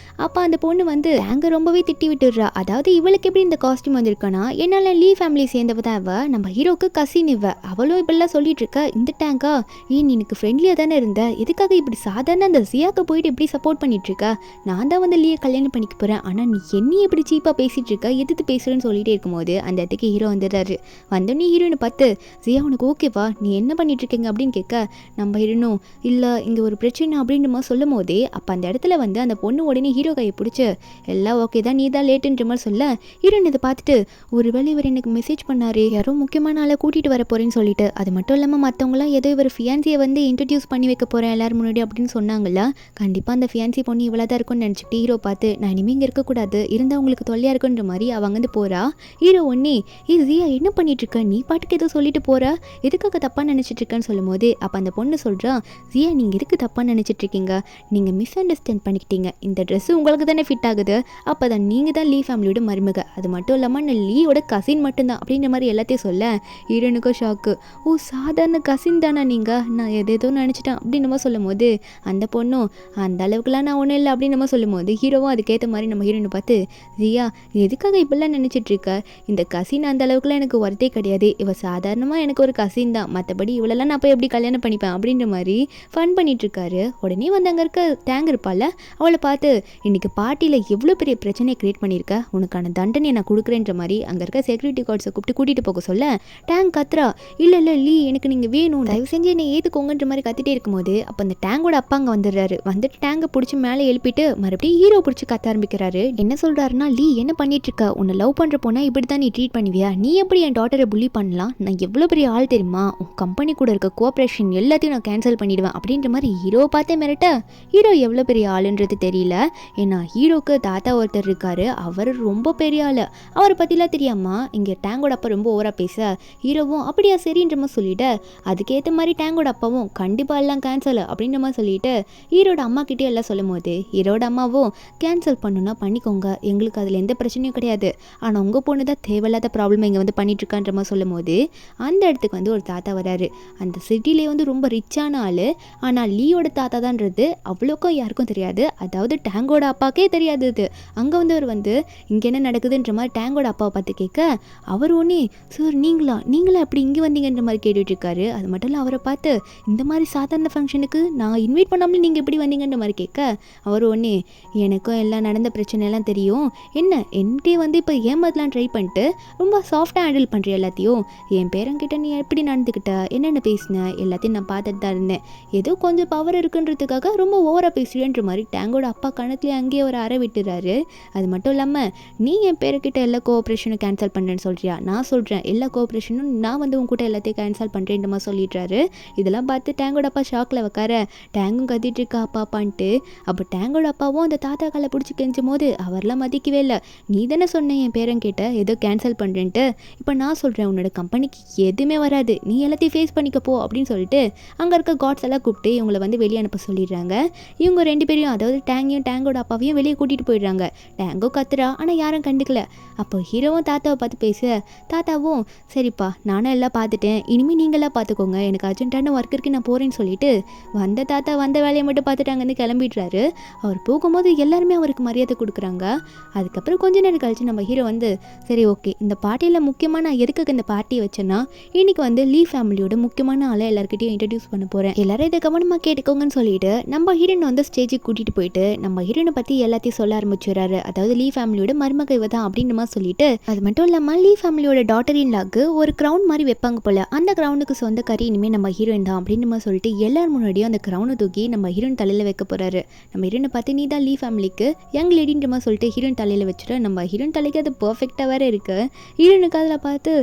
அப்போ அந்த பொண்ணு வந்து டேங்கை ரொம்பவே திட்டி விட்டுடுறா. அதாவது இவளுக்கு எப்படி இந்த காஸ்டியூம் வந்திருக்கானா, என்னால் லீ ஃபேமிலி சேர்ந்தவ தான் அவ, நம்ம ஹீரோக்கு கசின் இவ, அவளும் இப்படிலாம் சொல்லிட்டு இருக்கா. இந்த டேங்கா நீ எனக்கு ஃப்ரெண்ட்லியாக தானே இருந்த, எதுக்காக இப்படி சாதாரண அந்த ஜியாக்கு போயிட்டு எப்படி சப்போர்ட் பண்ணிட்டு இருக்கா, நான் தான் வந்து லீயை கல்யாணம் பண்ணிக்க போகிறேன், ஆனால் நீ என்ன எப்படி சீப்பாக பேசிகிட்டு இருக்க, எதிர்த்து பேசுகிறேன்னு சொல்லிட்டே இருக்கும்போது அந்த இடத்துக்கு ஹீரோ வந்துடுறாரு. வந்தோடனே ஹீரோயினை பார்த்து, ஜியா உனக்கு ஓகேவா, நீ என்ன பண்ணிட்டு இருக்கீங்க அப்படின்னு கேட்க, நம்ம ஹீரோனும் இல்லை இங்கே ஒரு பிரச்சனை அப்படின்ற மாதிரி சொல்லும் போதே அப்போ அந்த இடத்துல வந்து அந்த பொண்ணு உடனே ஹீரோ கையை பிடிச்சி எல்லாம் ஓகே தான், நீ தான் லேட்டுன்ற மாதிரி சொல்ல ஹீரோயின் இதை பார்த்துட்டு, ஒருவேளை இவர் எனக்கு மெசேஜ் பண்ணாரு, யாரோ முக்கியமான ஆளை கூட்டிகிட்டு வர போகிறேன்னு சொல்லிட்டு, அது மட்டும் இல்லாமல் மற்றவங்களாம் ஏதோ இவர் ஃபியான்சியை வந்து இன்ட்ரடியூஸ் பண்ணி வைக்க போகிறேன் எல்லாரும் முன்னாடி அப்படின்னு சொன்னாங்களா, கண்டிப்பாக அந்த ஃபியான்சி பொண்ணு இவ்வளோ தான் இருக்கும்னு நினச்சிக்கிட்டு ஹீரோ பார்த்து, நான் இனிமேல் இங்கே இருக்கக்கூடாது, இருந்தால் உங்களுக்கு தொல்லையாக இருக்குன்ற மாதிரி அவங்க வந்து போகிறா. ஹீரோ ஒன்னே ஜியா என்ன பண்ணிட்டு இருக்க, நீ பாட்டுக்கு ஏதோ சொல்லிட்டு போகிற, எதுக்காக தப்பாக நினச்சிட்டு இருக்கேன்னு சொல்லும் போது அப்போ அந்த பொண்ணு சொல்கிறா, ஜியா நீங்கள் எதுக்கு தப்பாக நினச்சிட்டு இருக்கீங்க, நீங்கள் மிஸ் அண்டர்ஸ்டாண்ட் பண்ணிக்கிட்டீங்க, இந்த ட்ரெஸ்ஸு உங்களுக்கு தானே ஃபிட் ஆகுது, அப்போ தான் நீங்கள் தான் லீ ஃபேமிலியோட மருமக, அது மட்டும் இல்லாமல் நான் லீயோட கசின் மட்டும்தான் அப்படின்ற மாதிரி எல்லாத்தையும் சொல்ல ஹீரோனுக்கும் ஷாக்கு. ஓ சாதாரண கசின் தானே நீங்கள், நான் எதேதோ நினச்சிட்டேன் அப்படின்னு நம்ம சொல்லும் போது அந்த பொண்ணும் அந்த அளவுக்குலாம் நான் ஒன்றும் இல்லை அப்படின்னு நம்ம சொல்லும் போது ஹீரோவும் அதுக்கேற்ற மாதிரி நம்ம ஹீரோனை பார்த்து, ஜியா எதுக்காக இப்படிலாம் நினச்சிட்டு இருக்க, இந்த கசின் அந்த அளவுக்குலாம் எனக்கு ஒர்த்தே கிடையாது, இவ சாதாரணமாக எனக்கு ஒரு கசின் தான், மற்றபடி இவளெல்லாம் நான் போய் எப்படி கல்யாணம் பண்ணிப்பேன் அப்படின்ற மாதிரி ஃபன் பண்ணிட்டு இருக்காரு. உடனே வந்து அங்கே இருக்க டேங்க் இருப்பால அவளை பார்த்து, இன்னைக்கு பார்ட்டியில் எவ்வளோ பெரிய பிரச்சனையை கிரியேட் பண்ணியிருக்க, உனக்கான தண்டனையை நான் கொடுக்குறேன்ற மாதிரி அங்கே இருக்க செக்யூரிட்டி கார்ட்ஸை கூட்டிகிட்டு போக சொல்ல டேங்க் கத்துறா, இல்லை லீ எனக்கு நீங்கள் வேணும், தயவு செஞ்சு என்னை ஏற்றுக்கோங்கன்ற மாதிரி கத்திட்டே இருக்கும்போது அப்போ அந்த டேங்கோட அப்பா அங்கே வந்துடுறாரு. வந்துட்டு டேங்கை பிடிச்சி மேலே எழுப்பிட்டு மறுபடியும் ஹீரோ பிடிச்சி கத்த ஆரம்பிக்கிறாரு. என்ன சொல்கிறாருன்னா, லீ என்ன பண்ணிட்டு இருக்க, உன்னை லவ் பண்ணுற போனால் இப்படி தான் நீ ட்ரீட் பண்ணுவியா, நீ எப்படி என் டாட்டரை புள்ளி பண்ணலாம், நான் எவ்வளோ பெரிய ஆள் தெரியுமா, உன் கம்பெனி கூட இருக்க கோஆப்ரேஷன் எல்லாத்தையும் நான் கேன்சல் பண்ணிடுவேன் அப்படின்ற மாதிரி ஹீரோ பார்த்தே மிரட்ட, ஹீரோ எவ்வளோ பெரிய ஆளுன்றது தெரியல. ஏன்னா ஹீரோக்கு தாத்தா ஒருத்தர் இருக்காரு, அவர் ரொம்ப பெரிய ஆள், அவரை பற்றிலாம் தெரியாமா இங்கே டேங்கோட அப்பா ரொம்ப ஓவராக பேச ஹீரோவும் அப்படியா சரின்ற மாதிரி சொல்லிட்டு அதுக்கேற்ற மாதிரி டேங்கோட அப்பாவும் கண்டிப்பாக எல்லாம் கேன்சல் அப்படின்ற மாதிரி சொல்லிட்டு ஹீரோட அம்மா கிட்டே எல்லாம் சொல்லும் போது ஹீரோட அம்மாவும் கேன்சல் பண்ணுன்னா பண்ணிக்கோங்க, எங்களுக்கு அதில் எந்த பிரச்சனையும் பிரச்சனையும் கிடையாது, ஆனால் உங்கள் பொண்ணு தான் தேவையில்லாத ப்ராப்ளம் இங்கே வந்து பண்ணிட்டுருக்கான்ற மாதிரி சொல்லும் போது அந்த இடத்துக்கு வந்து ஒரு தாத்தா வராரு. அந்த சிட்டிலே வந்து ரொம்ப ரிச்சான ஆள், ஆனால் லீயோட தாத்தா தான்றது அவ்வளோக்கும் யாருக்கும் தெரியாது. அதாவது டேங்கோட அப்பாக்கே தெரியாது. இது அங்கே வந்து அவர் வந்து இங்கே என்ன நடக்குதுன்ற மாதிரி டேங்கோட அப்பாவை பார்த்து கேட்க அவர் ஒன்றே சார் நீங்களா அப்படி இங்கே வந்தீங்கன்ற மாதிரி கேட்டுட்ருக்காரு. அது மட்டும் இல்லை அவரை பார்த்து இந்த மாதிரி சாதாரண ஃபங்க்ஷனுக்கு நான் இன்வைட் பண்ணாமலே நீங்கள் எப்படி வந்தீங்கன்ற மாதிரி கேட்க அவர் ஒன்றே எனக்கும் எல்லாம் நடந்த பிரச்சனையெல்லாம் தெரியும், என்ன என்கிட்டே வந்து இப்போ ஏமாத்தலாம் ட்ரை பண்ணிட்டு ரொம்ப சாஃப்டாக ஹேண்டில் பண்ணுற எல்லாத்தையும், என் பேரங்கிட்ட நீ எப்படி நடந்துக்கிட்ட, என்னென்ன பேசின எல்லாத்தையும் நான் பார்த்துட்டு தான் இருந்தேன், ஏதோ கொஞ்சம் பவர் இருக்குன்றதுக்காக ரொம்ப ஓவராக பேசுகிறேன்ற மாதிரி டேங்கோட அப்பா கணத்துலேயே அங்கேயே ஒரு அறை விட்டுறாரு. அது மட்டும் இல்லாமல் நீ என் பேருக்கிட்ட எல்லா கோஆப்ரேஷனும் கேன்சல் பண்ணுறேன்னு சொல்கிறியா, நான் சொல்கிறேன் எல்லா கோஆப்ரேஷனும் நான் வந்து உங்ககிட்ட எல்லாத்தையும் கேன்சல் பண்ணுறேன்ற மாதிரி சொல்லிடுறாரு. இதெல்லாம் பார்த்து டேங்கோட அப்பா ஷாக்கில் வைக்கார டேங்கும் கத்திட்டு இருக்கா அப்பாப்பான்ட்டு. அப்போ டேங்கோட அப்பாவும் அந்த தாத்தா காலை பிடிச்சி கெஞ்சும் போது அவரெல்லாம் மதிக்கவே இல்லை. நீ தானே சொன்னேன் என் பேரன் கிட்ட ஏதோ கேன்சல் பண்ணுறேன்ட்டு, இப்போ நான் சொல்கிறேன் உன்னோட கம்பெனிக்கு எதுவுமே வராது, நீ எல்லாத்தையும் ஃபேஸ் பண்ணிக்க போ அப்படின்னு சொல்லிட்டு அங்கே இருக்க காட்ஸ் எல்லாம் கூப்பிட்டு இவங்களை வந்து வெளியே அனுப்ப சொல்லிடுறாங்க. இவங்க ரெண்டு பேரையும் அதாவது டேங்கையும் டேங்கோட அப்பாவையும் வெளியே கூட்டிகிட்டு போயிடுறாங்க. டேங்கோ கத்துறா ஆனால் யாரும் கண்டுக்கல. அப்போ ஹீரோவும் தாத்தாவை பார்த்து பேச தாத்தாவும் சரிப்பா நானும் எல்லாம் பார்த்துட்டேன், இனிமேல் நீங்களாம் பார்த்துக்கோங்க, எனக்கு அர்ஜென்ட்டான ஒர்க் இருக்குது நான் போகிறேன்னு சொல்லிட்டு வந்த தாத்தா வந்த வேலையை மட்டும் பார்த்துட்டு அங்கேருந்து கிளம்பிடுறாரு. அவர் போகும்போது எல்லாருமே அவருக்கு மரியாதை கொடுக்குறாங்க. அதுக்கப்புறம் கொஞ்ச நேரம் கழிச்சு நம்ம ஹீரோ வந்து சரி ஓகே இந்த பார்ட்டியில் முக்கியமாக நான் எதுக்கு இந்த பார்ட்டியை வச்சேன்னா இன்னைக்கு வந்து லீ ஃபேமிலியோட முக்கியமான ஆளை எல்லாருக்கிட்டையும் இன்ட்ரடியூஸ் பண்ண போகிறேன், எல்லாரும் இதை கவனமாக கேட்டுக்கோங்கன்னு சொல்லிட்டு நம்ம ஹீரோனை வந்து ஸ்டேஜுக்கு கூட்டிகிட்டு போயிட்டு நம்ம ஹீரோனை பற்றி எல்லாத்தையும் சொல்ல ஆரம்பிச்சுறாரு. அதாவது லீ ஃபேமிலியோட மருமக இவ தான் அப்படின்னு மாதிரி சொல்லிட்டு அது மட்டும் இல்லாமல் லீ ஃபேமிலியோட டாட்டர் இன் லாக்கு ஒரு கிரவுன் மாதிரி வைப்பாங்க போல, அந்த கிரவுனுக்கு சொந்த கறி இனிமேல் நம்ம ஹீரோயின் தான் அப்படின்னு மாதிரி சொல்லிட்டு எல்லாரும் முன்னாடியும் அந்த கிரவுனை தூக்கி நம்ம ஹீரோயின் தலையில் வைக்க போகிறாரு. நம்ம ஹீரோனை பார்த்து நீ தான் லீ ஃபேமிலிக்கு யங் லேடின்ற மாதிரி சொல்லிட்டு ஹீரோயின் தலையில் வச்சுட்டு நம்ம ஹீரோயின் தலைக்கு அது பர்ஃபெக்டாக வேறு இருக்குது. ஹீரோனுக்கு அதில் பார்த்து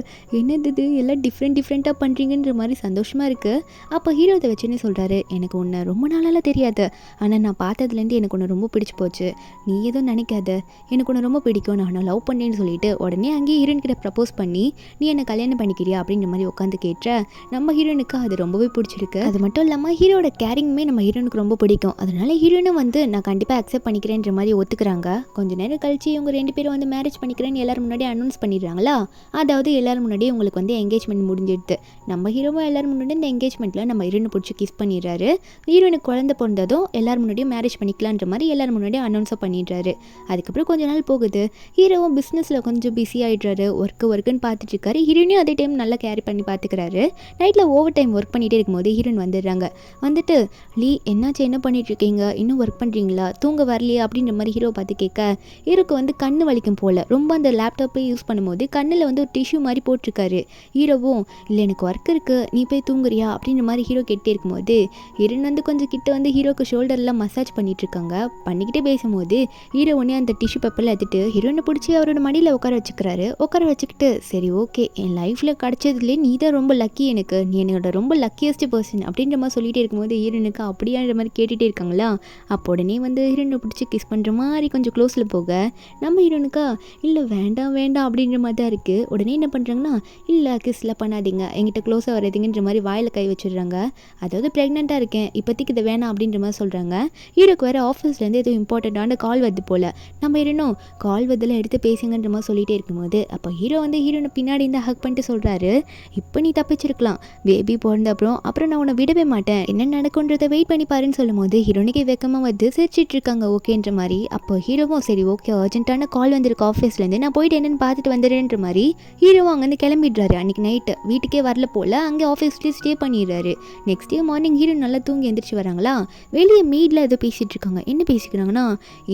என்னது இது எல்லாம் டிஃப்ரெண்ட்டாக பண்ணுறீங்கன்ற மாதிரி சந்தோஷமாக இருக்குது. அப்போ ஹீரோ அதை வச்சுன்னு சொல்கிறாரு எனக்கு ஒன்று ரொம்ப நாளால் தெரியாது, ஆனால் நான் பார்த்ததுலேருந்து எனக்கு ஒன்று ரொம்ப பிடிச்சி போச்சு, நீ எதுவும் நினைக்காத எனக்கு ஒன்று ரொம்ப பிடிக்கும், நான் லவ் பண்ணேன்னு சொல்லிட்டு உடனே அங்கேயே ஹீரோயின் கிட்ட ப்ரப்போஸ் பண்ணி நீ என்னை கல்யாணம் பண்ணிக்கிறியா அப்படின்ற மாதிரி உட்காந்து கேட்ட நம்ம ஹீரோனுக்கு அது ரொம்பவே பிடிச்சிருக்கு. அது மட்டும் இல்லாமல் ஹீரோட கேரிங்குமே நம்ம ஹீரோனுக்கு ரொம்ப பிடிக்கும். அதனால ஹீரோனும் வந்து நான் கண்டிப்பாக அக்செப்ட் பண்ணிக்கிறேன்ற மாதிரி ஒத்துக்கிறாங்க. கொஞ்ச நேரம் கழிச்சு இவங்க ரெண்டு பேரும் வந்து மேரேஜ் பண்ணிக்கிறேன்னு எல்லாரும் முன்னாடி அனௌன்ஸ் பண்ணிடுறாங்களா. அதாவது எல்லாரும் முன்னாடி உங்களுக்கு வந்து என்கேஜ்மெண்ட் முடிஞ்சிடுது. நம்ம ஹீரோவும் எல்லாரும் முன்னாடி இந்த என்கேஜ்மெண்ட்டில் நம்ம ஹீரோனை பிடிச்சி கிஸ் பண்ணிடுறாரு. ஹீரோனுக்கு குழந்தை பிறந்ததும் எல்லாரும் முன்னாடியும் மேரேஜ் பண்ணிக்கலான்ற மாதிரி எல்லாரும் முன்னாடியும் அனௌன்ஸாக பண்ணிடுறாரு. அதுக்கப்புறம் கொஞ்ச நாள் போகுது. ஹீரோவும் பிஸ்னஸில் கொஞ்சம் பிஸி ஆகிடுறாரு. ஒர்க்குன்னு பார்த்துட்டு இருக்காரு. ஹீரோனையும் அதே டைம் நல்லா கேரி பண்ணி பார்த்துக்கிறாரு. நைட்டில் ஓவர் டைம் ஒர்க் பண்ணிகிட்டே இருக்கும்போது ஹீரோயின் வந்துடுறாங்க. வந்துட்டு லீ என்னாச்சு என்ன பண்ணிட்டு இருக்கீங்க, இன்னும் ஒர்க் பண்ணுறீங்களா, தூங்க வரலையா அப்படின்ற மாதிரி ஹீரோ பார்த்து கேட்க ஹீரோக்கு வந்து கண்ணு வலிக்கும் போல் ரொம்ப அந்த லேப்டாப்பை யூஸ் பண்ணும்போது கண்ணில் வந்து ஒரு டிஷ்யூ மாதிரி போட்டிருக்காரு. ஹீரோவும் இல்லை எனக்கு ஒர்க் இருக்குது நீ போய் தூங்குறியா அப்படின்ற மாதிரி ஹீரோ கேட்டே இருக்கும்போது ஹீரோயின் வந்து கொஞ்சம் கிட்ட வந்து ஹீரோக்கு ஷோல்டர்லாம் மசாஜ் பண்ணிட்டு இருக்காங்க. பண்ணிக்கிட்டே பேசும்போது ஹீரோ ஒன்றே அந்த டிஷ்யூ பேப்பரில் எடுத்துட்டு ஹீரோனை பிடிச்சி அவரோட மடியில் உட்கார வச்சுக்கிறாரு. உட்கார வச்சுக்கிட்டு சரி ஓகே என் லைஃப்பில் கிடச்சதுலேயே நீ தான் ரொம்ப லக்கி, எனக்கு நீ என்னோட ரொம்ப லக்கியஸ்ட் பர்சன் அப்படின்ற மாதிரி சொல்லிகிட்டே இருக்கும்போது ஹீரோனுக்கு அப்படியான்ற மாதிரி கேட்டுகிட்டே இருக்காங்களா. அப்போ உடனே வந்து ஹீரோனை பிடிச்சி கிஸ் பண்ணுற மாதிரி கொஞ்சம் க்ளோஸில் போக நம்ம ஹீரோனுக்கா இல்லை வேண்டாம் அப்படின்ற மாதிரி தான் இருக்குது. உடனே என்ன பண்ணுறாங்கன்னா இல்லை கிஸ்லாம் பண்ணாதீங்க என்கிட்ட க்ளோஸாக வராதீங்கன்ற மாதிரி வாயில் கை வச்சிடுறாங்க. அதாவது ப்ரெக்னெண்ட்டாக இருக்கேன் இப்போதைக்கு இதை வேணாம் அப்படின்ற மாதிரி சொல்கிறாங்க. ஹீரோக்கு வேறு ஆஃபீஸ்லேருந்து எதுவும் இம்பார்ட்டண்ட்டான கால் வருது போல். நம்ம ஹீரோனும் கால் வதில் எடுத்து பேசுங்கன்ற மாதிரி சொல்லிகிட்டே இருக்கும்போது அப்போ ஹீரோ வந்து ஹீரோனை பின்னாடி இருந்து ஹக் பண்ணிட்டு சொல்கிறாரு இப்போ நீ தப்பிச்சிருக்கலாம், பேபி பிறந்த அப்புறம் நான் உன்னை விடவே மாட்டேன், என்ன நடக்குன்றதை வெயிட் பண்ணி பாருன்னு சொல்லும் போது ஹீரோனுக்கு வெக்கமாக வந்து சிரிச்சிட்டு இருக்காங்க ஓகேன்ற மாதிரி. அப்போ ஹீரோவும் சரி ஓகே அர்ஜென்ட்டான கால் வந்திருக்கு ஆஃபீஸ்லேருந்து நான் போயிட்டு என்னென்னு பார்த்துட்டு வந்துடுறேன்ற மாதிரி ஹீரோவும் அங்கேருந்து கிளம்பிடுறாரு. அன்றைக்கி நைட்டு வீட்டுக்கே வரல போல் அங்கே ஆஃபீஸ்லேயே ஸ்டே பண்ணிடுறாரு. நெக்ஸ்ட் டே மார்னிங் ஹீரோ நல்லா தூங்கி எந்திரிச்சு வராங்களா. வெளியே மீடில் ஏதோ பேசிகிட்டு இருக்காங்க. என்ன பேசிக்கிறாங்கன்னா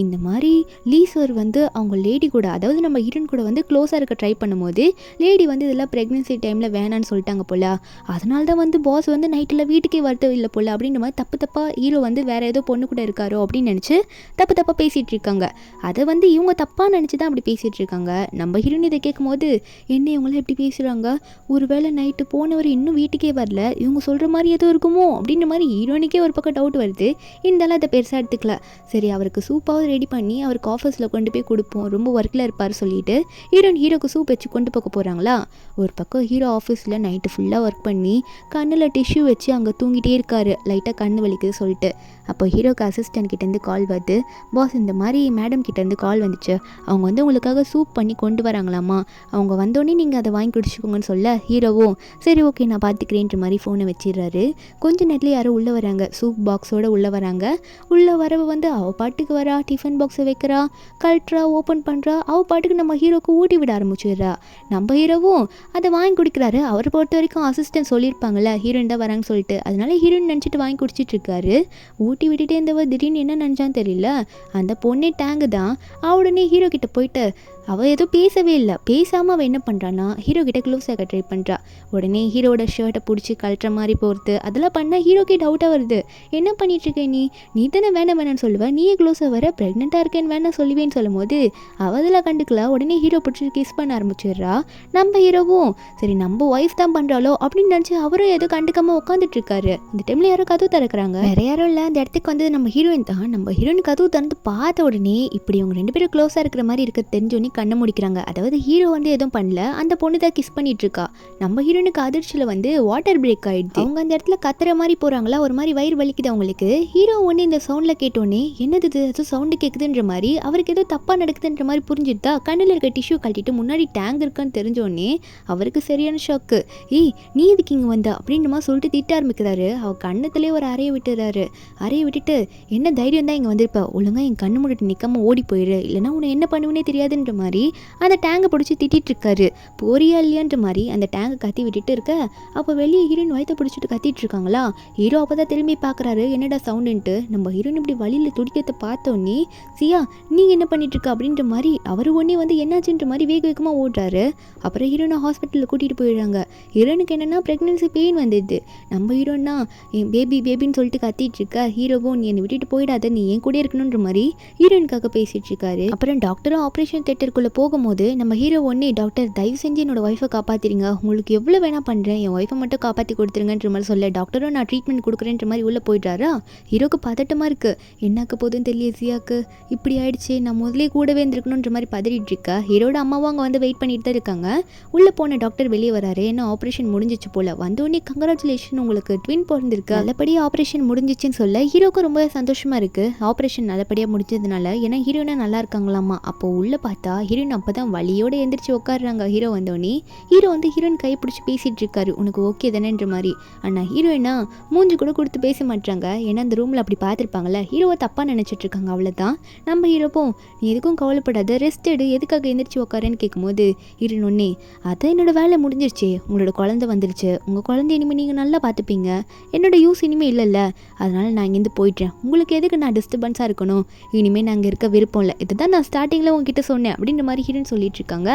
இந்த மாதிரி லீ சார் வந்து அவங்க லேடி கூட அதாவது நம்ம ஹீரோன் கூட வந்து க்ளோஸாக இருக்க ட்ரை பண்ணும்போது லேடி வந்து இதெல்லாம் ப்ரெக்னென்சி டைமில் வேணான்னு சொல்லிட்டாங்க போல், அதனால தான் வந்து பாஸ் வந்து நைட்டில் வீட்டுக்கே வரது இல்லை போல் அப்படின்ற மாதிரி தப்பாக ஹீரோ வந்து வேறு ஏதோ பொண்ணு கூட இருக்காரோ அப்படின்னு நினச்சி தப்பாக பேசிகிட்டு இருக்காங்க. அதை வந்து இவங்க தப்பாக நினச்சி தான் அப்படி பேசிகிட்டு இருக்காங்க. நம்ம ஹீரோன் இதை கேட்கும் போது என்ன இவங்களாம் எப்படி பேசுகிறாங்க, ஒரு வேளை நைட்டு போனவர் இன்னும் வீட்டுக்கே வரல, இவங்க சொல்கிற மாதிரி எதுவும் இருக்குமோ அப்படின்ற மாதிரி ஹீரோனுக்கே ஒரு பக்கம் டவுட் வருது. இருந்தாலும் அதை பெருசாக எடுத்துக்கல. சரி அவருக்கு சூப்பாவது ரெடி பண்ணி அவருக்கு ஆஃபீஸில் கொண்டு போய் கொடுப்போம், ரொம்ப ஒர்க்கில் இருப்பார் சொல்லிட்டு ஹீரோக்கு சூப் வச்சு கொண்டு போக போகிறாங்களா. ஒரு பக்கம் ஹீரோ ஆஃபீஸில் நைட்டு ஃபுல்லாக ஒர்க் பண்ணி கண்ணில் டிஷ்யூ வச்சு அங்கே தூங்கிட்டே இருக்காரு, லைட்டாக கண்ணு வலிக்குது சொல்லிட்டு. அப்போ ஹீரோக்கு அசிஸ்டன்ட் கிட்டேருந்து கால் வருது, பாஸ் இந்த மாதிரி மேடம் கிட்டேருந்து கால் வந்துச்சு, அவங்க வந்து உங்களுக்காக சூப் பண்ணி கொண்டு வராங்களாமா. அவங்க வந்தோடனே நீங்கள் அதை வாங்கி குடிச்சுக்கோங்கன்னு சொல்ல ஹீரோவும் சரி ஓகே நான் பார்த்துக்கிறேன்ற மாதிரி ஃபோனை வச்சிடுறாரு. கொஞ்ச நேரத்தில் யாரோ உள்ளே வராங்க, சூப் பாக்ஸோடு உள்ளே வராங்க. உள்ளே வரவ வந்து அவள் பாட்டுக்கு வரா, டிஃபன் பாக்ஸை வைக்கிறா, கல்ட்ரா, ஓப்பன் பண்ணுறா, அவள் பாட்டுக்கு நம்ம ஹீரோக்கு ஊட்டி விட ஆரம்பிச்சிடுறா. நம்ம ஹீரோவும் அதை வாங்கி குடிக்கிறாரு. அவரை பொறுத்த வரைக்கும் அசிஸ்டன்ட் சொல்லியிருப்பாங்கள்ல ஹீரோயின் தான் வராங்கன்னு சொல்லிட்டு, அதனால ஹீரோயின் நினச்சிட்டு வாங்கி குடிச்சிட்டு இருக்காரு. ஊட்டி விட்டுட்டே இருந்தவ திடீர்னு என்ன நினச்சான்னு தெரியல, அந்த பொண்ணே டேங்கு தான். உடனே ஹீரோ கிட்ட போயிட்டு அவள் ஏதோ பேசவே இல்லை. பேசாமல் அவள் என்ன பண்ணுறான்னா ஹீரோ கிட்ட க்ளோஸ் ஆக ட்ரை பண்ணுறா. உடனே ஹீரோட ஷர்ட்டை பிடிச்சி கழட்டுற மாதிரி போகிறது, அதெல்லாம் பண்ணால் ஹீரோக்கே டவுட்டாக வருது. என்ன பண்ணிட்டுருக்க நீ தானே வேணான்னு சொல்லுவேன், நீயே க்ளோஸாக வர, ப்ரெக்னெண்ட்டாக இருக்கேன்னு வேணா சொல்லுவேன்னு சொல்லும் போது அவள் அதெல்லாம் கண்டுக்கல. உடனே ஹீரோ பிடிச்சி கிஸ் பண்ண ஆரம்பிச்சிடுறா. நம்ம ஹீரோவும் சரி நம்ம ஒய்ஃப் தான் பண்ணுறாளோ அப்படின்னு நினச்சி அவரும் எதுவும் கண்டுக்காமல் உட்காந்துட்டு இருக்காரு. இந்த டைமில் யாரோ கதவு திறக்கிறாங்க. வேற யாரும் இல்லை, அந்த இடத்துக்கு வந்து நம்ம ஹீரோயின் தான். நம்ம ஹீரோயின் கதவு திறந்து பார்த்த உடனே இப்படி அவங்க 2 பேரும் க்ளோஸாக இருக்கிற மாதிரி இருக்க தெரிஞ்சோன்னே கண்ணை முடிக்கிறாங்க. அதாவது ஹீரோ வந்து எதுவும் பண்ணல, அந்த பொண்ணு தான் கிஸ் பண்ணிட்டு இருக்கா. நம்ம ஹீரோனுக்கு அதிர்ச்சியில் வந்து வாட்டர் பிரேக் ஆயிடுச்சு. அவங்க அந்த இடத்துல கத்துற மாதிரி போறாங்களா, ஒரு மாதிரி வயிறு வலிக்குது அவங்களுக்கு. ஹீரோ ஒன்று இந்த சவுண்ட்ல கேட்டோன்னே என்னது ஏதோ சவுண்டு கேட்குதுன்ற மாதிரி அவருக்கு ஏதோ தப்பா நடக்குதுன்ற மாதிரி புரிஞ்சுட்டா கண்ணில் இருக்க டிஷ்யூ கட்டிட்டு முன்னாடி டேங்க் இருக்கான்னு தெரிஞ்சோடனே அவருக்கு சரியான ஷாக்கு. நீ எதுக்கு இங்கே வந்த அப்படின்ற மாதிரி சொல்லிட்டு திட்ட ஆரம்பிக்கிறாரு. அவ கண்ணத்துலேயே ஒரு அறையை விட்டுறாரு. அறையை விட்டுட்டு என்ன தைரியம் தான் இங்கே வந்திருப்ப, ஒழுங்கா என் கண்ணு முன்னாடி நிற்காம ஓடி போயிடு, இல்லைன்னா உன்னை என்ன பண்ணுவேனே தெரியாதுன்ற மாதிரி அந்த டேங்கை பிடிச்சி திட்டிட்டு இருக்காரு. போறியா இல்லையான்ற மாதிரி அந்த டேங்கை கத்தி விட்டுட்டு இருக்க, அப்போ வெளியே ஹீரோயின் வயத்தை பிடிச்சிட்டு கத்திட்டு இருக்காங்களா. ஹீரோ அப்போ தான் திரும்பி பார்க்குறாரு என்னடா சவுண்டுன்ட்டு. நம்ம ஹீரோயின் இப்படி வழியில் துடிக்கிறத பார்த்தோன்னே சியா நீங்கள் என்ன பண்ணிட்டு இருக்க அப்படின்ற மாதிரி அவர் ஒன்றே வந்து என்னாச்சுன்ற மாதிரி வேக வேகமாக ஓடுறாரு. அப்புறம் ஹீரோனை ஹாஸ்பிட்டலில் கூட்டிகிட்டு போயிடுறாங்க. ஹீரோனுக்கு என்னென்னா ப்ரெக்னன்சி பெயின் வந்துடுது. நம்ம ஹீரோன்னா என் பேபின்னு சொல்லிட்டு கத்திட்டு இருக்க, ஹீரோவும் நீ என்னை விட்டுட்டு போயிடாத, நீ என் கூட இருக்கணுன்ற மாதிரி ஹீரோயினுக்காக பேசிட்டு இருக்காரு. அப்புறம் டாக்டரும் ஆப்ரேஷன் தேட்டருக்குள்ளே போகும்போது நம்ம ஹீரோ ஒன்னே டாக்டர் தயவு செஞ்சு என்னோட ஒய்ஃபை காப்பாற்றிடுங்க, உங்களுக்கு எவ்வளோ வேணால் பண்ணுறேன், என் ஒய்ஃபை மட்டும் காப்பாற்றி கொடுத்துருங்கன்ற மாதிரி சொல்ல டாக்டரும் நான் ட்ரீட்மெண்ட் கொடுக்குறேன்ற மாதிரி உள்ளே போயிட்டாரா. ஹீரோக்கு பதட்டமாக இருக்குது, என்னாக்க போதுன்னு தெரியல, சியாக்கு இப்படி ஆயிடுச்சு, நான் முதலே கூடவே இருந்திருக்கணுன்ற மாதிரி பதறிட்டு இருக்கா. ஹீரோட அம்மாவும் அங்கே வந்து வெயிட் பண்ணிட்டு தான் இருக்காங்க. உள்ளே போன டாக்டர் வெளியே வராரு. என்ன ஆப்ரேஷன் முடிஞ்சிச்சு போல். வந்தோடனே கங்க்ராச்சுலேஷன் உங்களுக்கு ட்வின் பிறந்திருக்கு, நல்லபடியாக ஆப்ரேஷன் முடிஞ்சிச்சுன்னு சொல்ல ஹீரோக்கு ரொம்ப சந்தோஷமாக இருக்குது. ஆப்ரேஷன் நல்லபடியாக முடிஞ்சதுனால. ஏன்னா ஹீரோயினா நல்லா இருக்காங்களாமா. அப்போ உள்ளே பார்த்தா ஹீரோயின் அப்போ தான் வலியோடு எந்திரிச்சு உட்காடுறாங்க. ஹீரோ வந்தோடனே ஹீரோ வந்து ஹீரோயின் கை பிடிச்சி பேசிகிட்டு இருக்காரு, உனக்கு ஓகே தானேன்ற மாதிரி. ஆனால் ஹீரோயினா மூஞ்சி கூட கொடுத்து பேச மாட்டாங்க. ஏன்னா அந்த ரூமில் அப்படி பார்த்துருப்பாங்கல்ல, ஹீரோவை தப்பாக நினச்சிட்டு இருக்காங்க, அவ்வளோதான். நம்ம ஹீரோப்போ நீ எதுக்கும் கவலைப்படாத, ரெஸ்ட் எடு, எதுக்காக எந்திரிச்சு உட்காருன்னு கேட்கும்போது ஹீரோயின் ஒன்னே அதான் என்னோட வேலை முடிஞ்சிருச்சு, உங்களோட குழந்தை வந்துருச்சு, உங்கள் குழந்தை இனிமேல் நீங்கள் நல்லா பார்த்துப்பீங்க, என்னோட யூஸ் இனிமேல் இல்லைல்ல, அதனால் நான் இங்கேருந்து போயிட்டேன், உங்களுக்கு எதுக்கு நான் டிஸ்டர்பன்ஸாக இருக்கணும், இனிமேல் நான் அங்கே இருக்க விருப்பம் இல்லை, இதுதான் நான் ஸ்டார்டிங்கில் உங்ககிட்ட சொன்னேன் அப்படின்ற மாதிரி ஹீரோயின் சொல்லிட்டு இருக்காங்க.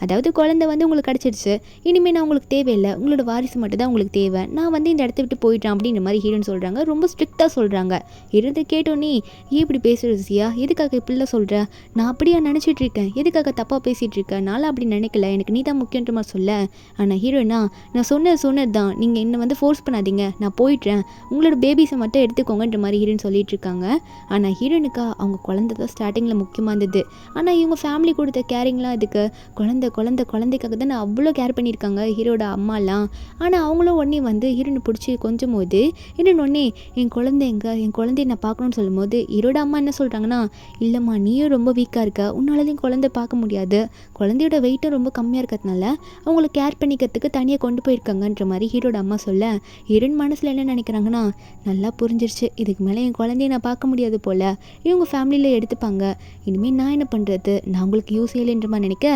அதாவது குழந்தை வந்து உங்களுக்கு கிடச்சிருச்சு, இனிமேல் நான் உங்களுக்கு தேவையில்லை, உங்களோட வாரிசு மட்டும் தான் உங்களுக்கு தேவை, நான் வந்து இந்த இடத்த விட்டு போயிட்டேன் அப்படின்ற மாதிரி ஹீரோயின் சொல்கிறாங்க. ரொம்ப ஸ்ட்ரிக்டாக சொல்கிறாங்க. இருந்து கேட்டோன்னே இப்படி பேசுறது சியா, எதுக்காக இப்படிலாம் சொல்கிற, நான் அப்படியா நினச்சிட்டு இருக்கேன், எதுக்காக தப்பாக பேசிகிட்டு இருக்கேன், நானும் அப்படி நினைக்கல, எனக்கு நீ தான் முக்கியன்ற மாதிரி சொல்ல. ஆனால் ஹீரோயினா நான் சொன்னது தான், நீங்கள் என்னை வந்து ஃபோர்ஸ் பண்ணாதீங்க, நான் போயிட்டேன், உங்களோட பேபிஸை மட்டும் எடுத்துக்கோங்கன்ற மாதிரி ஹீரோயின் சொல்லிட்டு இருக்காங்க. ஆனால் ஹீரோயினுக்கா அவங்க குழந்தை தான் ஸ்டார்டிங்கில் முக்கியமாக இருந்தது. ஆனால் இவங்க ஃபேமிலி கொடுத்த கேரிங்லாம் இதுக்கு குழந்தைக்காக தான் நான் அவ்வளோ கேர் பண்ணியிருக்காங்க ஹீரோட அம்மாலாம். ஆனால் அவங்களும் உடனே வந்து ஹீரோனை பிடிச்சி கொஞ்சம் போது ஹீரோயின் உடனே என் குழந்தைய நான் பார்க்கணுன்னு சொல்லும் போது ஹீரோட அம்மா என்ன சொல்கிறாங்கன்னா, இல்லைம்மா நீயும் ரொம்ப வீக்காக இருக்க, உன்னாலையும் குழந்தை பார்க்க முடியாது, குழந்தையோட வெயிட்டும் ரொம்ப கம்மியாக இருக்கிறதுனால அவங்கள கேர் பண்ணிக்கிறதுக்கு தனியாக கொண்டு போயிருக்காங்கன்ற மாதிரி ஹீரோட அம்மா சொல்ல, ஹீரோயின் மனசில் என்ன நினைக்கிறாங்கன்னா, நல்லா புரிஞ்சிருச்சு, இதுக்கு மேலே என் குழந்தைய நான் பார்க்க முடியாது போல், இவங்க ஃபேமிலியில் எடுத்துப்பாங்க, இனிமேல் நான் என்ன பண்ணுறது, நான் உங்களுக்கு யூஸ் இல்லைன்ற மாதிரி நினைக்க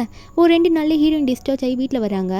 ஒரு 2 நாளில் ஹீரோயின் டிஸ்சார்ஜ் ஆகி வீட்டில் வராங்க.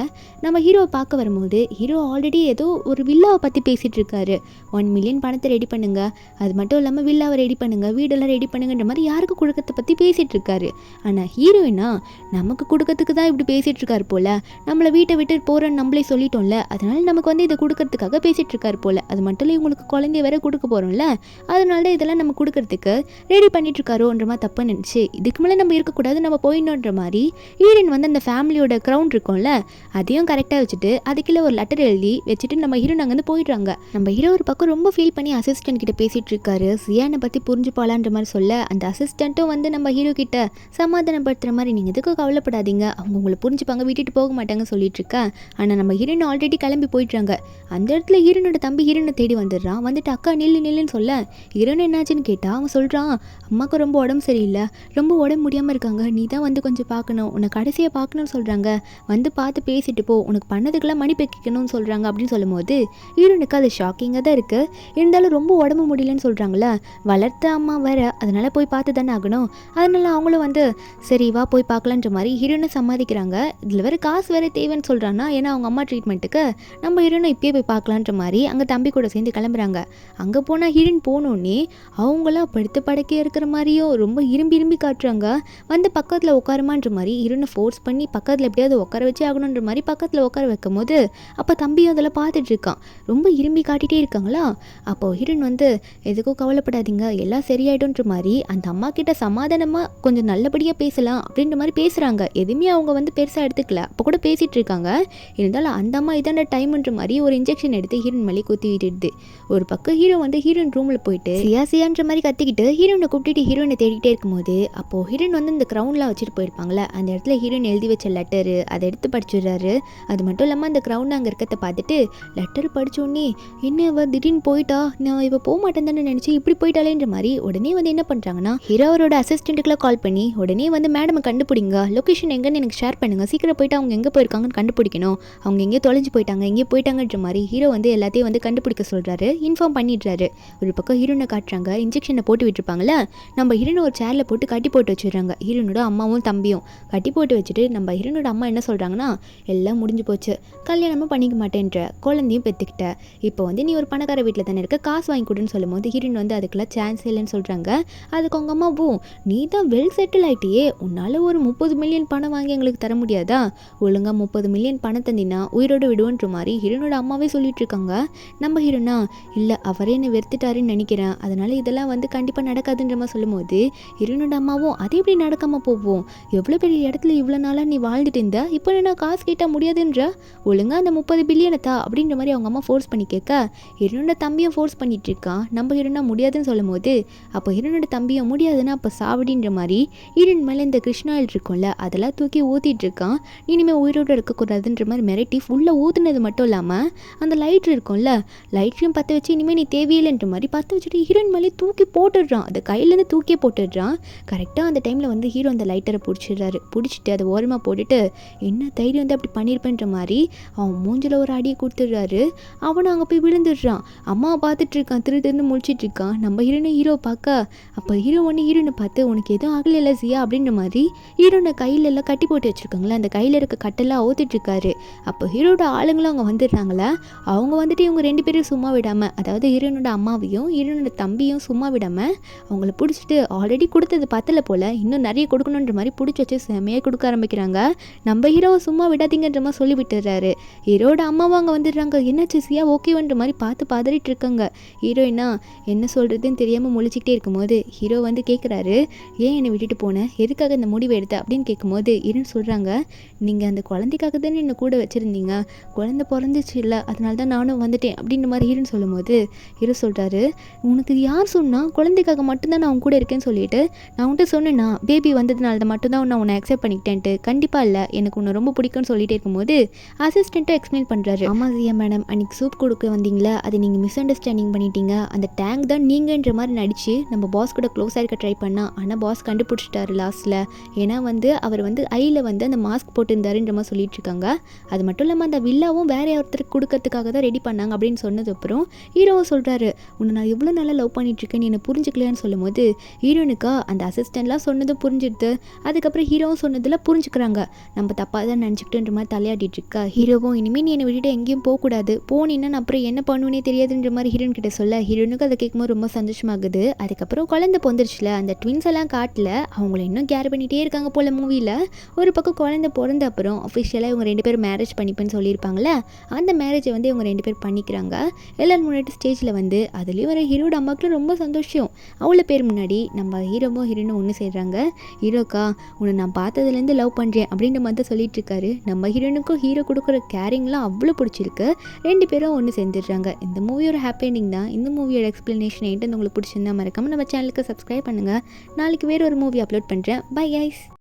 நம்ம ஹீரோவை பார்க்க வரும்போது ஹீரோ ஆல்ரெடி ஏதோ ஒரு வில்லாவை பற்றி பேசிகிட்டு இருக்காரு. 1 மில்லியன் பணத்தை ரெடி பண்ணுங்க, அது மட்டும் இல்லாமல் வில்லாவை ரெடி பண்ணுங்க, வீடெல்லாம் ரெடி பண்ணுங்கன்ற மாதிரி யாருக்கு கொடுக்கறத பற்றி பேசிகிட்டு இருக்காரு. ஆனால் ஹீரோயினா நமக்கு கொடுக்கறதுக்கு தான் இப்படி பேசிகிட்டு இருக்காரு போல், நம்மளை வீட்டை விட்டு போகிறோன்னு நம்மளே சொல்லிட்டோம்ல, அதனால நமக்கு வந்து இதை கொடுக்கறதுக்காக பேசிகிட்டு இருக்காரு போல், அது மட்டும் இல்லை இவங்களுக்கு குழந்தைய வேற கொடுக்க போகிறோம்ல, அதனால தான் இதெல்லாம் நம்ம கொடுக்கறதுக்கு ரெடி பண்ணிட்டு இருக்காரோன்ற மாதிரி தப்பு நினச்சி இதுக்கு மேலே நம்ம இருக்கக்கூடாது, நம்ம போயிடணுன்ற மாதிரி ஹீரோயின் வந்து அந்த ஃபேமிலியோட க்ரௌண்ட் இருக்கும்ல அதையும் கரெக்டாக வச்சுட்டு அதுக்குள்ளே ஒரு லெட்டர் எழுதி வச்சுட்டு நம்ம ஹீரோயின் அங்கேருந்து போயிடுறாங்க. நம்ம ஹீரோ ஒரு பக்கம் ரொம்ப ஃபீல் பண்ணி அசிஸ்டன்ட் கிட்ட பேசிகிட்டு இருக்காரு. சியானை பற்றி புரிஞ்சுப்பாளான்ற மாதிரி சொல்ல அந்த அசிஸ்டண்ட்டும் வந்து நம்ம ஹீரோ கிட்ட சமாதானப்படுத்துகிற மாதிரி, நீங்கள் எதுக்கும் கவலைப்படாதீங்க, அவங்க உங்களை புரிஞ்சுப்பாங்க, விட்டுட்டு போக மாட்டாங்க சொல்லிட்டு இருக்கேன். ஆனால் நம்ம ஹீரோயின் ஆல்ரெடி கிளம்பி போயிடுறாங்க. அந்த இடத்துல ஹீரோனோட தம்பி ஹீரோனை தேடி வந்துடுறான். வந்துட்டு அக்கா நில்லுன்னு சொல்ல ஹீரோயின் என்னாச்சுன்னு கேட்டால் அவன் சொல்கிறான், அம்மாவுக்கு ரொம்ப உடம்பு சரியில்லை, ரொம்ப உடம்பு முடியாமல் இருக்காங்க, நீ தான் வந்து கொஞ்சம் பார்க்கணும், உன்னை கடைசியாக பார்க்கணும்னு சொல்கிறாங்க, வந்து பார்த்து பேசிட்டு போ, உனக்கு பண்ணதுக்கெல்லாம் மணி வைக்கணும்னு சொல்கிறாங்க அப்படின்னு சொல்லும்போது ஹீரோனுக்கு அது ஷாக்கிங்காக தான் இருக்குது. இருந்தாலும் ரொம்ப உடம்பு முடியலன்னு சொல்கிறாங்களே, வளர்த்த அம்மா வேற, அதனால் போய் பார்த்து தானே ஆகணும். அதனால அவங்களும் வந்து சரி வா போய் பார்க்கலான்ற மாதிரி ஹீரோனை சம்மதிக்கிறாங்க. இதில் வேறு காசு வேறு தேவைன்னு சொல்கிறான்னா, ஏன்னா அவங்க அம்மா ட்ரீட்மெண்ட்டுக்கு நம்ம ஹீரோனை இப்பயே போய் பார்க்கலான்ற மாதிரி அங்கே தம்பி கூட சேர்ந்து கிளம்புறாங்க. அங்கே போனால் ஹீரோயின் போனோடனே அவங்களாம் படுத்த படுக்கையாக இருக்கிற மாதிரியும் ரொம்ப இரும்பி காட்டுறாங்க. வந்து பக்கத்தில் உட்காருமான்ற மாதிரி ஹீரோனை ஃபோர்ஸ் பண்ணி பக்கத்தில் எப்படியாவது உட்கார வச்சே ஆகணுன்ற மாதிரி பக்கத்தில் உட்கார வைக்கும் போது அப்போ தம்பியும் அதில் பார்த்துட்டு இருக்கான். ரொம்ப இரும்பி காட்டிகிட்டே இருக்காங்களா. அப்போது ஹீரோயின் வந்து எதுக்கும் கவலைப்படாதீங்க, எல்லாம் சரியாயிடும்ன்ற மாதிரி அந்த அம்மா கிட்ட சமாதானமாக கொஞ்சம் நல்லபடியாக பேசலாம் அப்படின்ற மாதிரி பேசுகிறாங்க. எதுவுமே அவங்க வந்து பெருசாக எடுத்துக்கல, அப்போ கூட பேசிகிட்டு இருக்காங்க. இருந்தாலும் அந்த அம்மா இதான டைம்ன்ற மாதிரி ஒரு இன்ஜெக்ஷன் எடுத்து ஹீரோயின் மேலே குத்தி விட்டுடுது. ஒரு பக்கம் ஹீரோ வந்து ஹீரோயின் ரூமில் போயிட்டு சியான்ற மாதிரி கத்திக்கிட்டு ஹீரோனை கூப்பிட்டு ஹீரோனை தேடிட்டே இருக்கும்போது அப்போது ஹீரோயின் வந்து இந்த க்ரௌன்லாம் வச்சுட்டு போயிருப்பாங்களே, அந்த இடத்துல ஹீரோயின் எழுதி வச்ச லெட்டரு அதை எடுத்து படிச்சுடுறாரு. அது மட்டும் இல்லாமல் அந்த க்ரௌண்ட் அங்கே இருக்கிறத பார்த்துட்டு லெட்டர் படித்தோடனே என்ன இவ திடீர்னு போயிட்டா, நான் இவ போக மாட்டேன் தானே நினச்சி இப்படி போயிட்டாலேன்ற மாதிரி உடனே வந்து என்ன பண்ணுறாங்கன்னா ஹீரோ அவரோட அசிஸ்டண்ட்டுக்குலாம் கால் பண்ணி உடனே வந்து மேடம் கண்டுபிடிங்க, லொக்கேஷன் எங்கன்னு எனக்கு ஷேர் பண்ணுங்க, சீக்கிரம் போயிட்டு அவங்க எங்கே போயிருக்காங்கன்னு கண்டுபிடிக்கணும், அவங்க எங்கேயோ தொலைஞ்சு போயிட்டாங்க, எங்கேயோ போயிட்டாங்கன்ற மாதிரி ஹீரோ வந்து எல்லாத்தையும் வந்து கண்டுபிடிக்க சொல்கிறாரு, இன்ஃபார்ம் பண்ணிடுறாரு. ஒரு பக்கம் ஹீரோனை காட்டுறாங்க, இன்ஜெக்ஷனை போட்டு விட்டுருப்பாங்களே, நம்ம ஹீரோனை ஒரு சேரில் போட்டு கட்டி போட்டு வச்சுடுறாங்க. ஹீரோனோட அம்மாவும் தம்பியும் கட்டி போட்டு வச்சுட்டு நம்ம ஹீரோனோட அம்மா என்ன சொல்கிறாங்கன்னா, எல்லாம் முடிஞ்சு போச்சு, கல்யாணமும் பண்ணிக்க மாட்டேன்ற, குழந்தையும் பெற்றுக்கிட்ட, இப்போ வந்து நீ ஒரு பணக்கார வீட்டில் தானே இருக்க, காசு வாங்கி கொடுன்னு சொல்லும் போது ஹீரோயின் வந்து அதுக்கெல்லாம் சான்ஸ் இல்லைன்னு சொல்கிறாங்க. அதுக்கு அவங்க அம்மாவும் நீ தான் வெல் செட்டில் ஆகிட்டியே, உன்னால் ஒரு 30 மில்லியன் பணம் வாங்கி எங்களுக்கு தர முடியாதா, ஒழுங்காக 30 மில்லியன் பணம் தந்தினா உயிரோடு விடுவோன்ற மாதிரி ஹீரோனோட அம்மாவே சொல்லிட்டு இருக்காங்க. நம்ம ஹீரோனா இல்லை அவரே என்னை வெறுத்துட்டாருன்னு நினைக்கிறேன், அதனால் இதெல்லாம் வந்து கண்டிப்பாக நடக்காதுன்ற மாதிரி சொல்லும்போது ஹீரோனோட அம்மாவும் அது எப்படி நடக்காமல் போவோம், எவ்வளோ பெரிய இடத்துல இவ்வளோ நாளாக நீ வாழ்ந்துட்டு இருந்த, இப்போ என்ன காசு கேட்டால் முடியாதுன்ற, ஒழுங்காக அந்த 30 பில்லியனை தா அப்படின்ற மாதிரி அவங்க அம்மா ஃபோர்ஸ் பண்ணி கேட்க ஹீரோனோட தம்பியும் ஃபோர்ஸ் பண்ணிட்டு இருக்கான். நம்ம ஹீரோனா முடியாதுன்னு சொல்லும் போது அப்போ ஹீரோனோட தம்பியும் முடியாதுன்னா அப்போ சாவடின்ற மாதிரி ஹீரோயின் மேலே இந்த கிருஷ்ணா ஆயில் இருக்கும்ல அதெல்லாம் தூக்கி ஊற்றிட்டு இருக்கான். இனிமேல் உயிரோடு இருக்கக்கூடாதுன்ற மாதிரி மிரட்டி ஃபுல்லாக ஊற்றுனது மட்டும் இல்லாமல் அந்த லைட்ரு இருக்கும்ல லைட்ரையும் பற்ற வச்சு இனிமேல் நீ தேவையில்லைன்ற மாதிரி பற்ற வச்சுட்டு ஹீரோயின் மேலே தூக்கி போட்டுடுறான். அது கையிலேருந்து தூக்கியே போட்டுடுறான். கரெக்டாக அந்த டைமில் வந்து ஹீரோ அந்த லைட்டரை பிடிச்சிடுறாரு. பிடிச்சிட்டு அதை ஓரமாக போட்டுட்டு என்ன தைரியம் வந்து அப்படி பண்ணியிருப்பேன்ற மாதிரி அவன் மூஞ்சில் ஒரு அடியை கொடுத்துடுறாரு. அவனும் அங்கே போய் விழுந்துடுறான். அம்மாவை பார்த்துட்டு இருக்கான், திரு முழிச்சிட்டு இருக்கான். நம்ம ஹீரோ பார்க்க அப்போ ஹீரோ ஒன்று ஹீரோனை பார்த்து உனக்கு எதுவும் ஆகலைல்ல சியா அப்படின்ற மாதிரி ஹீரோனை கையில எல்லாம் கட்டி போட்டு வச்சுருக்காங்களே அந்த கையில் இருக்க கட்டெல்லாம் ஊற்றிட்டு இருக்காரு. அப்போ ஹீரோட ஆளுங்களும் அவங்க வந்துடுறாங்களே, அவங்க வந்துட்டு இவங்க 2 பேரும் சும்மா விடாமல், அதாவது ஹீரோனோட அம்மாவையும் ஹீரோனோட தம்பியும் சும்மா விடாமல் அவங்கள பிடிச்சிட்டு ஆல்ரெடி கொடுத்தது பத்தலை போல் இன்னும் நிறைய கொடுக்கணுன்ற மாதிரி பிடிச்சி வச்சு செமையாக கொடுக்க ஆரம்பிக்கிறாங்க. நம்ம ஹீரோவை சும்மா விடாதீங்கன்ற மாதிரி சொல்லி விட்டுறாரு. ஹீரோட அம்மாவும் அங்கே வந்துடுறாங்க. என்னாச்சு சியா ஓகேவன்ற மாதிரி பார்த்து பதறிட்டு இருக்காங்க. ஹீரோயினா என்ன சொல்கிறதுன்னு தெரியாமல் முழிச்சிக்கிட்டே இருக்கும்போது ஹீரோ வந்து கேட்குறாரு, ஏன் என்னை விட்டுட்டு போனேன், எதுக்காக இந்த முடிவை எடுத்த அப்படின்னு கேட்கும்போது ஹீரோன்னு சொல்கிறாங்க, நீங்கள் அந்த குழந்தைக்காக தானே என்னை கூட வச்சுருந்தீங்க, குழந்தை பிறந்துச்சு இல்லை அதனால தான் நானும் வந்துட்டேன் அப்படின்ற மாதிரி ஹீரோன்னு சொல்லும்போது ஹீரோ சொல்கிறாரு, உனக்கு இது யார் சொன்னால் குழந்தைக்காக மட்டும்தான் நான் உன் கூட இருக்கேன்னு சொல்லிட்டு நான் உன்கிட்ட சொன்னேன்னா பேபி வந்ததுனால தான் மட்டும்தான் நான் உன்னை அக்செப்ட் பண்ணிக்கிட்டேன்ட்டு, கண்டிப்பாக இல்லை எனக்கு உன்னை ரொம்ப பிடிக்கும்னு சொல்லிட்டு இருக்கும்போது அசிஸ்டண்ட்டாக எக்ஸ்பிளைன் பண்ணுறாரு. ஆமாம் ஜியா மேடம், அன்றைக்கி சூப் கொடுக்க வந்தீங்களா அதை நீங்கள் மிஸ் அண்டர்ஸ்டாண்டிங் பண்ணிட்டீங்க, அந்த டேங்க் தான் நீங்கன்ற மாதிரி நடிச்சு நம்ம பாஸ் கூட க்ளோஸ் ஆகிருக்க ட்ரை பண்ணால் ஆனால் பாஸ் கண்டுபிடிச்சிட்டாரு லாஸ்ட்டில். ஏன்னா வந்து அவர் வந்து ஐயில் வந்து அந்த மாஸ்க் போட்டுருந்தாருன்ற மாதிரி சொல்லிட்டு இருக்காங்க. அது மட்டும் இல்லாமல் அந்த வில்லாவும் வேற ஒருத்தருக்கு கொடுக்கறதுக்காக தான் ரெடி பண்ணாங்க அப்படின்னு சொன்னதுக்கப்புறம் ஹீரோவும் சொல்கிறாரு, உன்னை நான் எவ்வளோ நல்லா லவ் பண்ணிட்டுருக்கேன்னு என்னை புரிஞ்சுக்கலையான்னு சொல்லும்போது ஹீரோனுக்கா அந்த அசிஸ்டண்ட்லாம் சொன்னதும் புரிஞ்சிடுது. அதுக்கப்புறம் ஹீரோவும் சொன்னதில் புரிஞ்சுக்கிறாங்க, நம்ம தப்பாக தான் நினச்சிக்கிட்டுன்ற மாதிரி தலையாடிட்டு இருக்கா. ஹீரோவும் இனிமேல் நீ என்னை விட்டுட்டு எங்கேயும் போகக்கூடாது, போனீங்கன்னா அப்புறம் என்ன பண்ணுவேனே தெரியாதுன்ற மாதிரி ஹீரோன் கிட்ட சொல்ல ஹீரோனுக்கு அதை கேட்கும்போது ரொம்ப சந்தோஷமாகுது. அதுக்கப்புறம் குழந்தை பொந்துருச்சுல, அந்த ட்வின்ஸ் எல்லாம் காட்டல, அவங்கள இன்னும் கேர் பண்ணிகிட்டே இருக்காங்க போல் மூவியில். ஒரு பக்கம் குழந்தை பிறந்த அப்புறம் அஃபிஷியலாக இவங்க 2 பேரும் மேரேஜ் பண்ணிப்பேன்னு சொல்லியிருப்பாங்களே, அந்த மேரேஜை வந்து இவங்க 2 பேர் பண்ணிக்கிறாங்க. எல்லோரும் முன்னாடி ஸ்டேஜில் வந்து அதுலேயும் வர ஹீரோட அம்மாவுக்கு ரொம்ப சந்தோஷம். அவ்வளோ பேர் முன்னாடி நம்ம ஹீரோவும் ஹீரோனும் ஒன்று செய்கிறாங்க. ஹீரோக்கா உன்னை நான் பார்த்ததுலேருந்து லவ் பண்ணுறேன் அப்படின்ற மாதிரி தான் சொல்லிட்டு இருக்காரு. நம்ம ஹீரோனுக்கும் ஹீரோ கொடுக்குற கேரிங்லாம் அவ்வளோ பிடிச்சிருக்கு. 2 பேரும் ஒன்று செஞ்சிடுறாங்க. இந்த மூவியோட ஹாப்பி எண்டிங் தான். இந்த மூவியோட எக்ஸ்பிளனேஷன் என்கிட்ட உங்களுக்கு பிடிச்சிருந்தா மறக்காமல் நம்ம சேனலுக்கு சப்ஸ்கிரைப் பண்ணுங்கள். நாளைக்கு வேறு ஒரு மூவி அப்லோட் பண்ணுறேன். Bye guys.